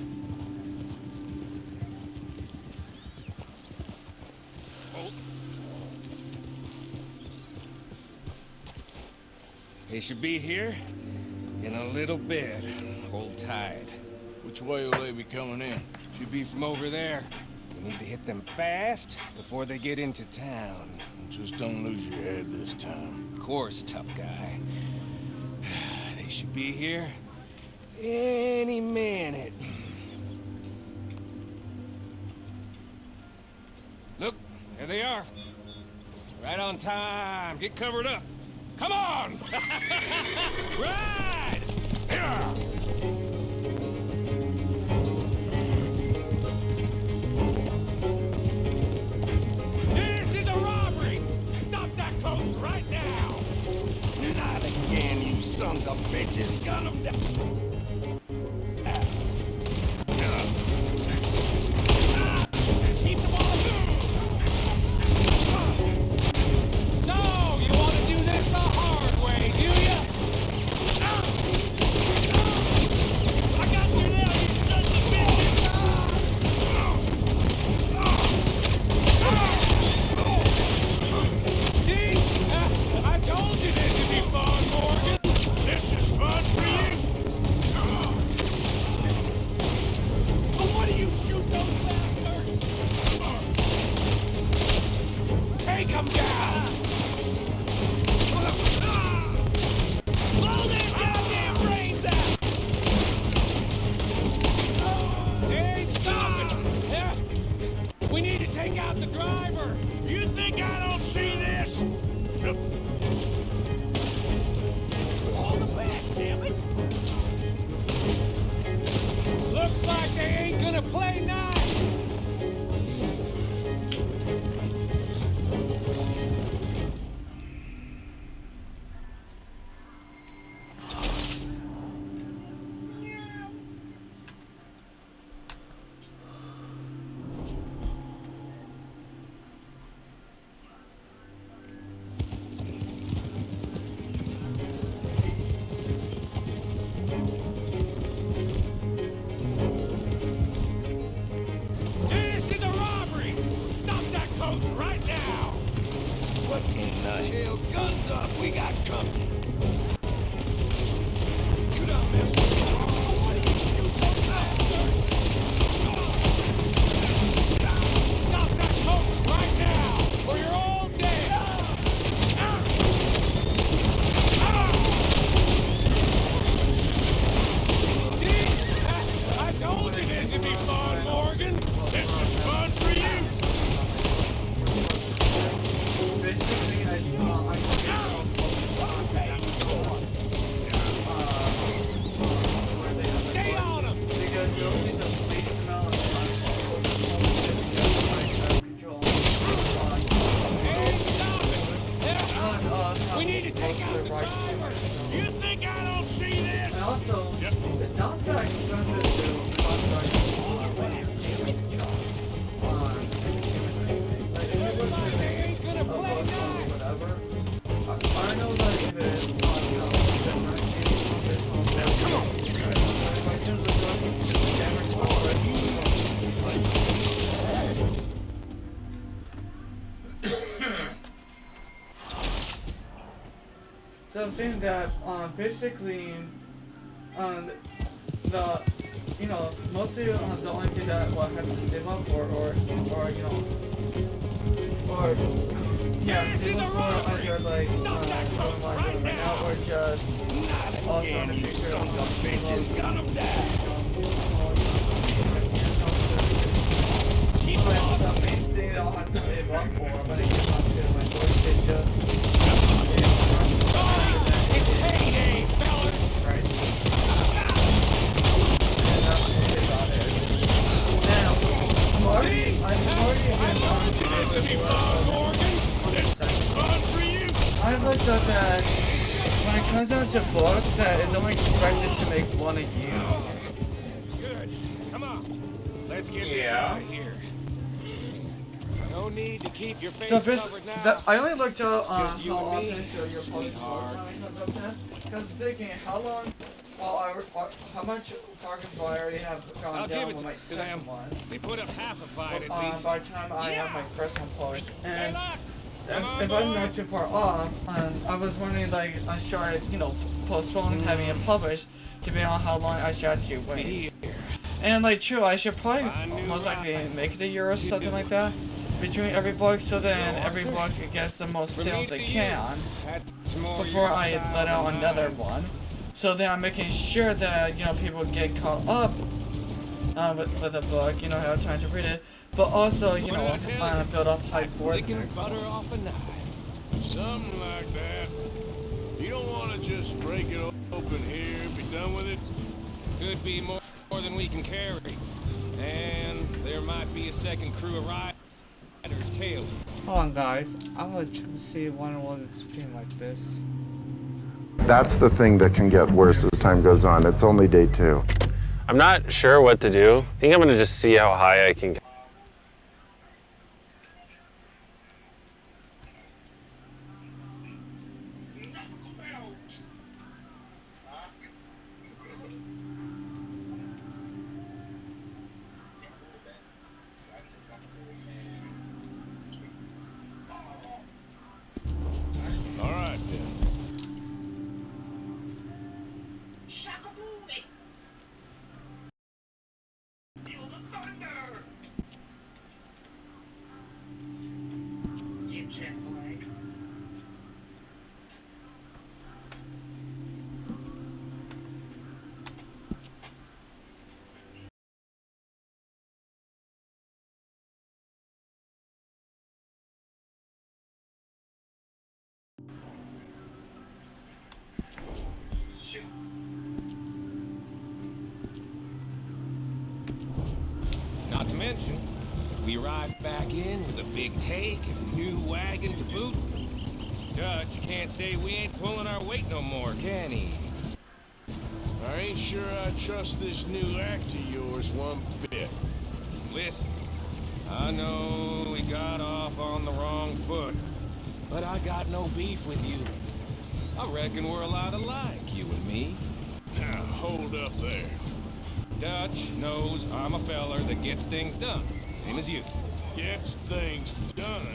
Oh. They should be here in a little bit. Hold tight. Which way will they be coming in? Should be from over there. We need to hit them fast before they get into town. Just don't lose your head this time. Of course, tough guy. They should be here any minute. Look, there they are. Right on time. Get covered up. Come on! Ride! Here! This is a robbery! Stop that coach right now! Not again, you sons of bitches. Gun them down. Keep the ball moving! So, you want to do this the hard way, do ya? I got you there, you sons of bitches! See? I told you this would be fun, Morgan! This is fun for you? Well, guns up, we got company. You done messed with me. What are you shooting at? Stop that coach right now, or you're all dead! See? I told you this would be fun, Morgan. This is fun for you. Basically, I Stay on him! because you'll see the police smell We need to take out the drivers. You think I don't see this? and also, it's not that expensive to contract, you know, like if you look at a book or whatever, I know that if it, you know, come on, if I can look up the average So I'm saying that basically the you know mostly the only thing that I have to save up for or you know or yeah save up for either like what am I doing right now or just also in the future Sons of bitches, gun them down. the main thing that I'll have to save up for when it comes to my voice is just it's payday, fellas! right? And that's what about it. Now, Marty, I'm already This would be fun, Morgan. This is fun for you. I looked up that when it comes down to books, that it's only expected to make one a year. Good. Come on. Let's get this out of here. No need to keep your face So covered now. I only looked up It's just you how and me, often should your sweetheart. because thinking how long, how much progress will I already have gone I'll down give it with to my them. second one? We put up half a fight at least. By the time I have my first one published, and Come if on, I'm boy. not too far off, I was wondering like should I postpone having it published depending on how long I should actually wait. And like true, I should probably most likely make it a year or something like that between every book, so then every book gets the most sales it can before I let out another one. So then I'm making sure that people get caught up with a book, have time to read it, but also build up hype for it. Licking butter off a knife. Something like that. You don't want to just break it open here, be done with it. Could be more than we can carry. And there might be a second crew of riders tailing. Hold on, guys. I'm gonna check to see one screen like this. That's the thing that can get worse as time goes on. It's only day 2. I'm not sure what to do. I think I'm gonna just see how high I can get. All right, then. Not to mention, we ride back in with a big take and a new wagon to boot. Dutch can't say we ain't pulling our weight no more, can he? I ain't sure I trust this new act of yours one bit. Listen, I know we got off on the wrong foot, but I got no beef with you. I reckon we're a lot alike, you and me. Now, hold up there. Dutch knows I'm a feller that gets things done, same as you. Gets things done.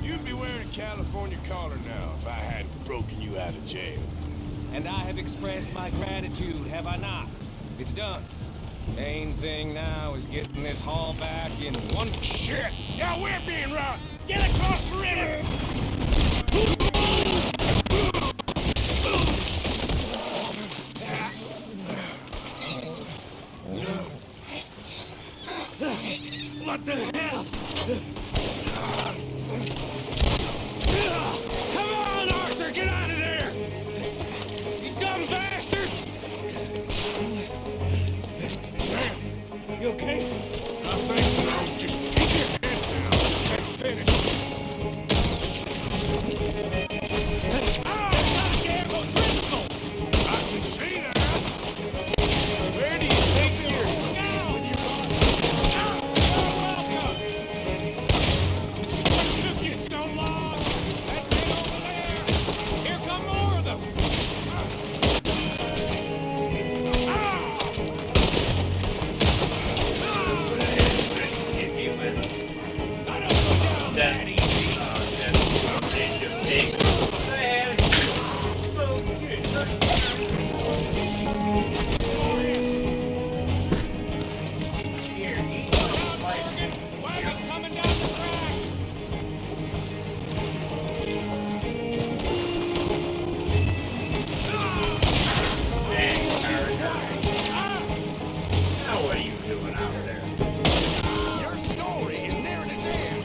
You'd be wearing a California collar now if I hadn't broken you out of jail. And I have expressed my gratitude, have I not? It's done. Main thing now is getting this haul back in one... Shit! Now we're being robbed! Get across the river! What the hell? Come on, Arthur! Get out of there! You dumb bastards! Damn! You okay? I think so. Just keep your heads down. Let's finish. Goddamn O'Driscolls! I can see that. Where do you think you're going when you're gone? Welcome. What took you so long? That thing over there. Here come more of them. Your story is nearing its end.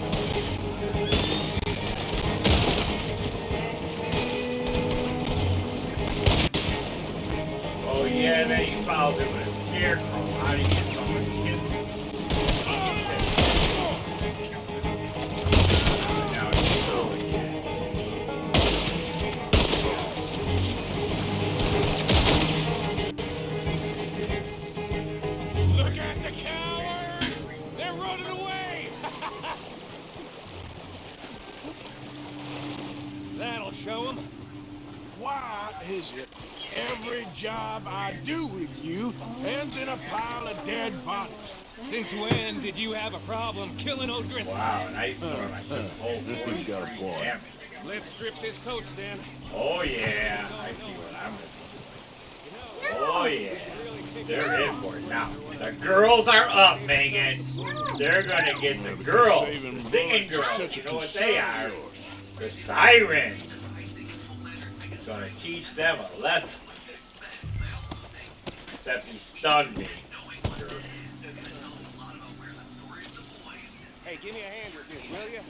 Oh yeah, then you followed it with a scarecrow. How do you get someone to get to? Now it's so again. Look at the cowards! They're running away! That'll show them. Why is it every job I do with you ends in a pile of dead bodies? Since when did you have a problem killing O'Driscolls? Wow, nice storm. I took the whole This dude's got a point. damage. Let's strip this coach then. Oh yeah, I see what I'm doing. Oh yeah, they're in for it now. The girls are up, Megan. They're gonna get the girls, the singing girls. You know what they are? The sirens. It's gonna teach them a lesson. Except he stunned me. Hey, give me a hand with this, will you?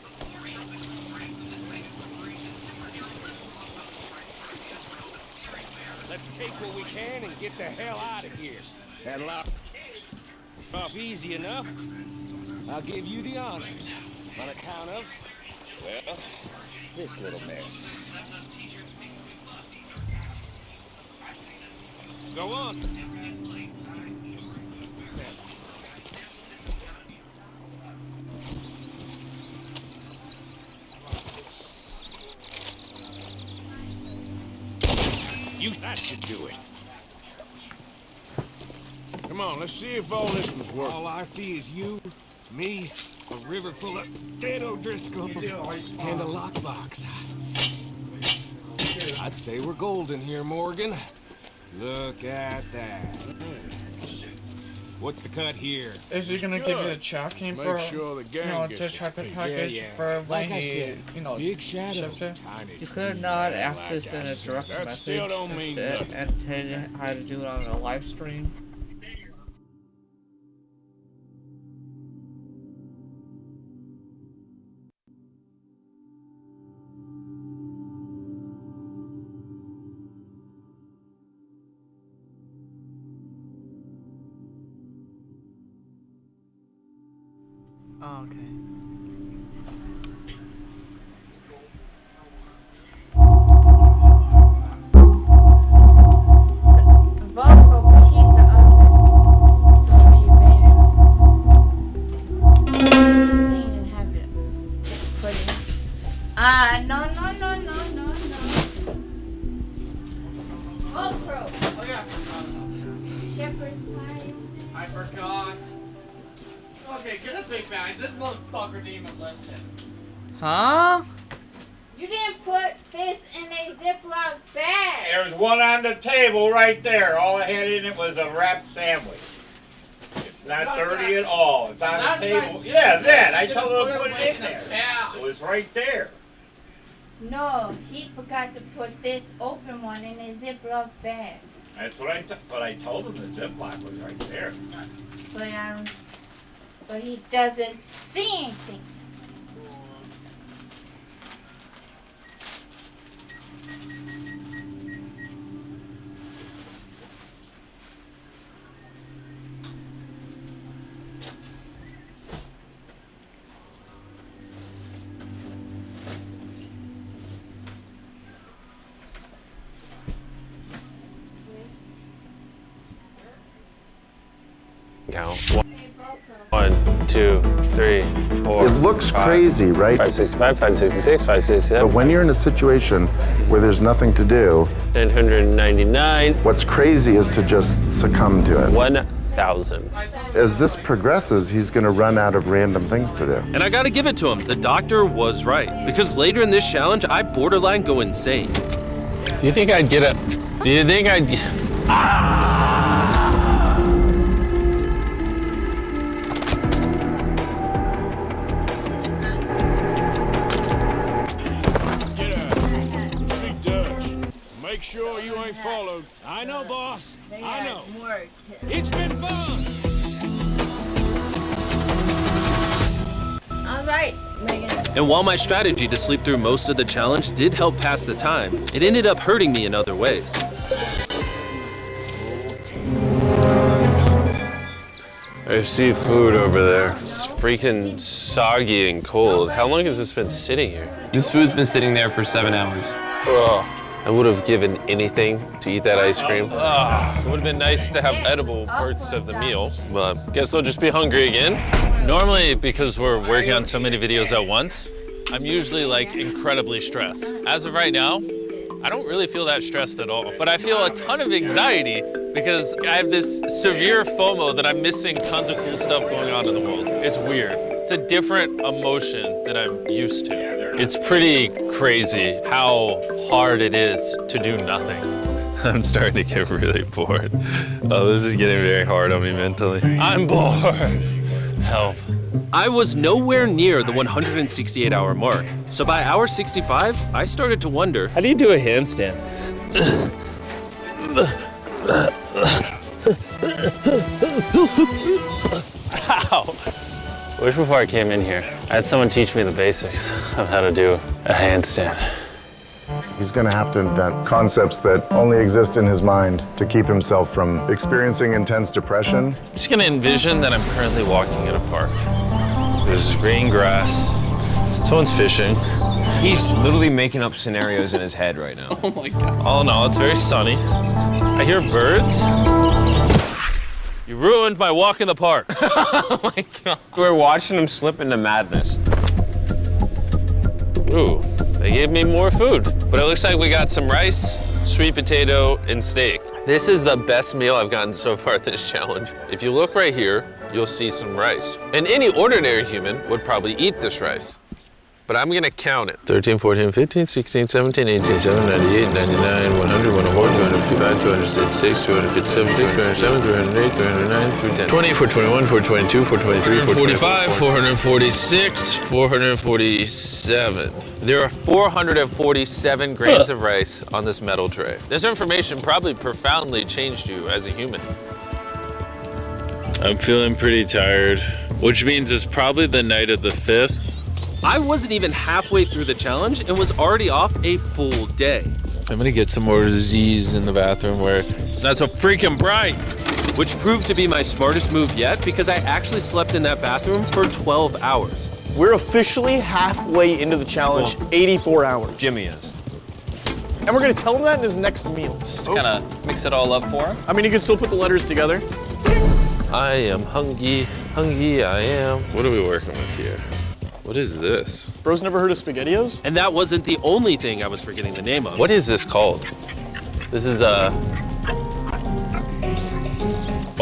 Let's take what we can and get the hell out of here. That'll off easy enough. I'll give you the honors. On account of, well, this little mess. Go on. That should do it. Come on, let's see if all this was worth it. All I see is you, me, a river full of dead O'Driscolls, and a lockbox. I'd say we're golden here, Morgan. Look at that. What's the cut here? Is he gonna give you the tracking Make for, sure the gang you know, gets to its track the piece. package Yeah, yeah. for Like when I he, said, you know, Big Shadow. ships it? You could not ask this in a direct That message still don't mean instead nothing. and tell you how to do it on a live stream. Oh, okay. Volvo pushed the oven. So you made it. Seen and have it put in. No. GoPro. Oh yeah. Shepherd's pie. I forgot. Okay, get a big bag. This motherfucker didn't even listen. Huh? You didn't put this in a Ziploc bag. There's one on the table right there. All I had in it was a wrapped sandwich. It's not dirty at all. It's on the table. Yeah, that. I told her to put it in there. It was right there. No, he forgot to put this open one in a Ziploc bag. That's what I told him. The Ziploc was right there. But he doesn't see anything. Count. 1, 2, 3, 4. It looks crazy, right? 565, 566, 567. But when you're in a situation where there's nothing to do, 999. What's crazy is to just succumb to it. 1,000. As this progresses, he's going to run out of random things to do. And I gotta give it to him, the doctor was right. Because later in this challenge, I borderline go insane. Do you think I'd get a... Do you think I'd... Make sure you ain't followed. I know, boss. I know. Work. It's been fun. All right, Megan. And while my strategy to sleep through most of the challenge did help pass the time, it ended up hurting me in other ways. I see food over there. It's freaking soggy and cold. How long has this been sitting here? This food's been sitting there for 7 hours. Ugh. I would have given anything to eat that ice cream. It would have been nice to have edible parts of the meal, but guess I'll just be hungry again. Normally, because we're working on so many videos at once, I'm usually like incredibly stressed. As of right now, I don't really feel that stressed at all, but I feel a ton of anxiety because I have this severe FOMO that I'm missing tons of cool stuff going on in the world. It's weird. It's a different emotion that I'm used to. It's pretty crazy how hard it is to do nothing. I'm starting to get really bored. Oh, this is getting very hard on me mentally. I'm bored. Help. I was nowhere near the 168-hour mark. So by hour 65, I started to wonder, how do you do a handstand? Ow. I wish before I came in here, I had someone teach me the basics of how to do a handstand. He's going to have to invent concepts that only exist in his mind to keep himself from experiencing intense depression. I'm just going to envision that I'm currently walking in a park. There's green grass. Someone's fishing. He's literally making up scenarios in his head right now. Oh my God. All in all, it's very sunny. I hear birds. You ruined my walk in the park. Oh my God. We're watching him slip into madness. Ooh, they gave me more food. But it looks like we got some rice, sweet potato, and steak. This is the best meal I've gotten so far this challenge. If you look right here, you'll see some rice. And any ordinary human would probably eat this rice. But I'm gonna count it. 13, 14, 15, 16, 17, 18, 17, 98, 99, 100, 104, 255, 266, 257, 207, 308, 309, 310. 20, 421, 422, 423, 445, 446, 447. There are 447 grains of rice on this metal tray. This information probably profoundly changed you as a human. I'm feeling pretty tired, which means it's probably the night of the 5th. I wasn't even halfway through the challenge and was already off a full day. I'm gonna get some more Z's in the bathroom where it's not so freaking bright. Which proved to be my smartest move yet because I actually slept in that bathroom for 12 hours. We're officially halfway into the challenge, 84 hours. Jimmy is. And we're gonna tell him that in his next meal. Just to kind of mix it all up for him. I mean, you can still put the letters together. I am hungry, hungry I am. What are we working with here? What is this? Bro's never heard of SpaghettiOs? And that wasn't the only thing I was forgetting the name of. What is this called? This is a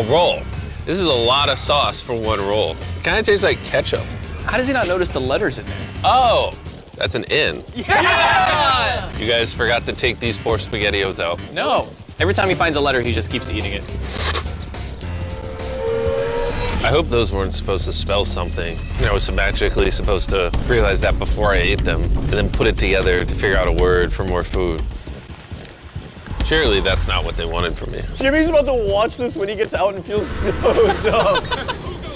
roll. This is a lot of sauce for one roll. It kind of tastes like ketchup. How does he not notice the letters in there? Oh, That's an inn. Yeah! You guys forgot to take these 4 SpaghettiOs out. No. Every time he finds a letter, he just keeps eating it. I hope those weren't supposed to spell something. I was magically supposed to realize that before I ate them, and then put it together to figure out a word for more food. Surely that's not what they wanted from me. Jimmy's about to watch this when he gets out and feels so dumb.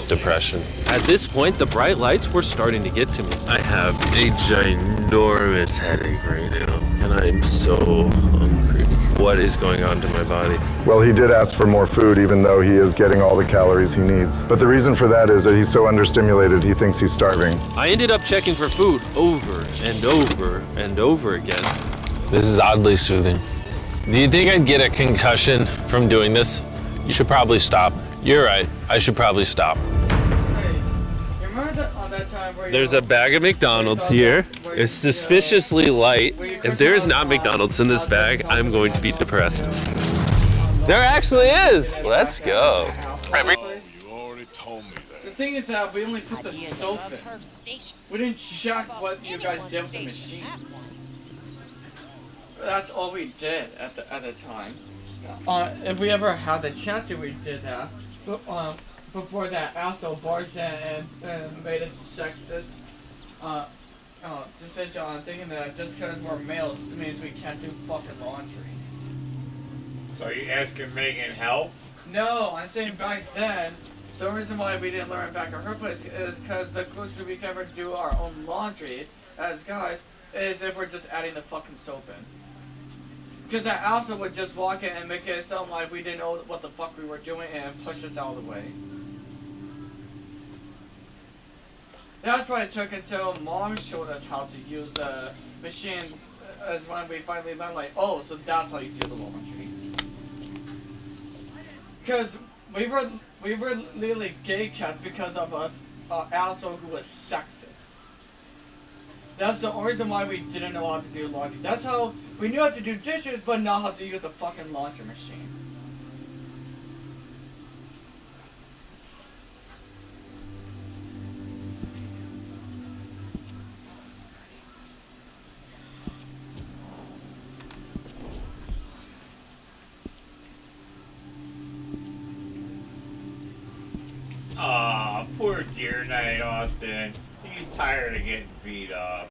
Depression. At this point, the bright lights were starting to get to me. I have a ginormous headache right now, and I'm so hungry. What is going on to my body? Well, he did ask for more food, even though he is getting all the calories he needs. But the reason for that is that he's so understimulated, he thinks he's starving. I ended up checking for food over and over and over again. This is oddly soothing. Do you think I'd get a concussion from doing this? You should probably stop. You're right. I should probably stop. There's a bag of McDonald's here. It's suspiciously light. If there is not McDonald's in this bag, I'm going to be depressed. There actually is. Let's go. The thing is that we only put the soap in. We didn't check what you guys did with the machines. That's all we did at the time. If we ever had the chance to, we did that. Before that asshole barged in and made a sexist decision on thinking that just because we're males means we can't do fucking laundry. So are you asking Megan help? No, I'm saying back then, the reason why we didn't learn back at her place is because the closest we can ever do our own laundry as guys is if we're just adding the fucking soap in. Because that asshole would just walk in and make it sound like we didn't know what the fuck we were doing and push us out of the way. That's why it took until Mom showed us how to use the machine as when we finally learned, like, oh, so that's how you do the laundry. Because we were literally gay cats because of us asshole who was sexist. That's the only reason why we didn't know how to do laundry. That's how we knew how to do dishes, but not how to use a fucking laundry machine. Aw, poor Deer Knight Austin. He's tired of getting beat up.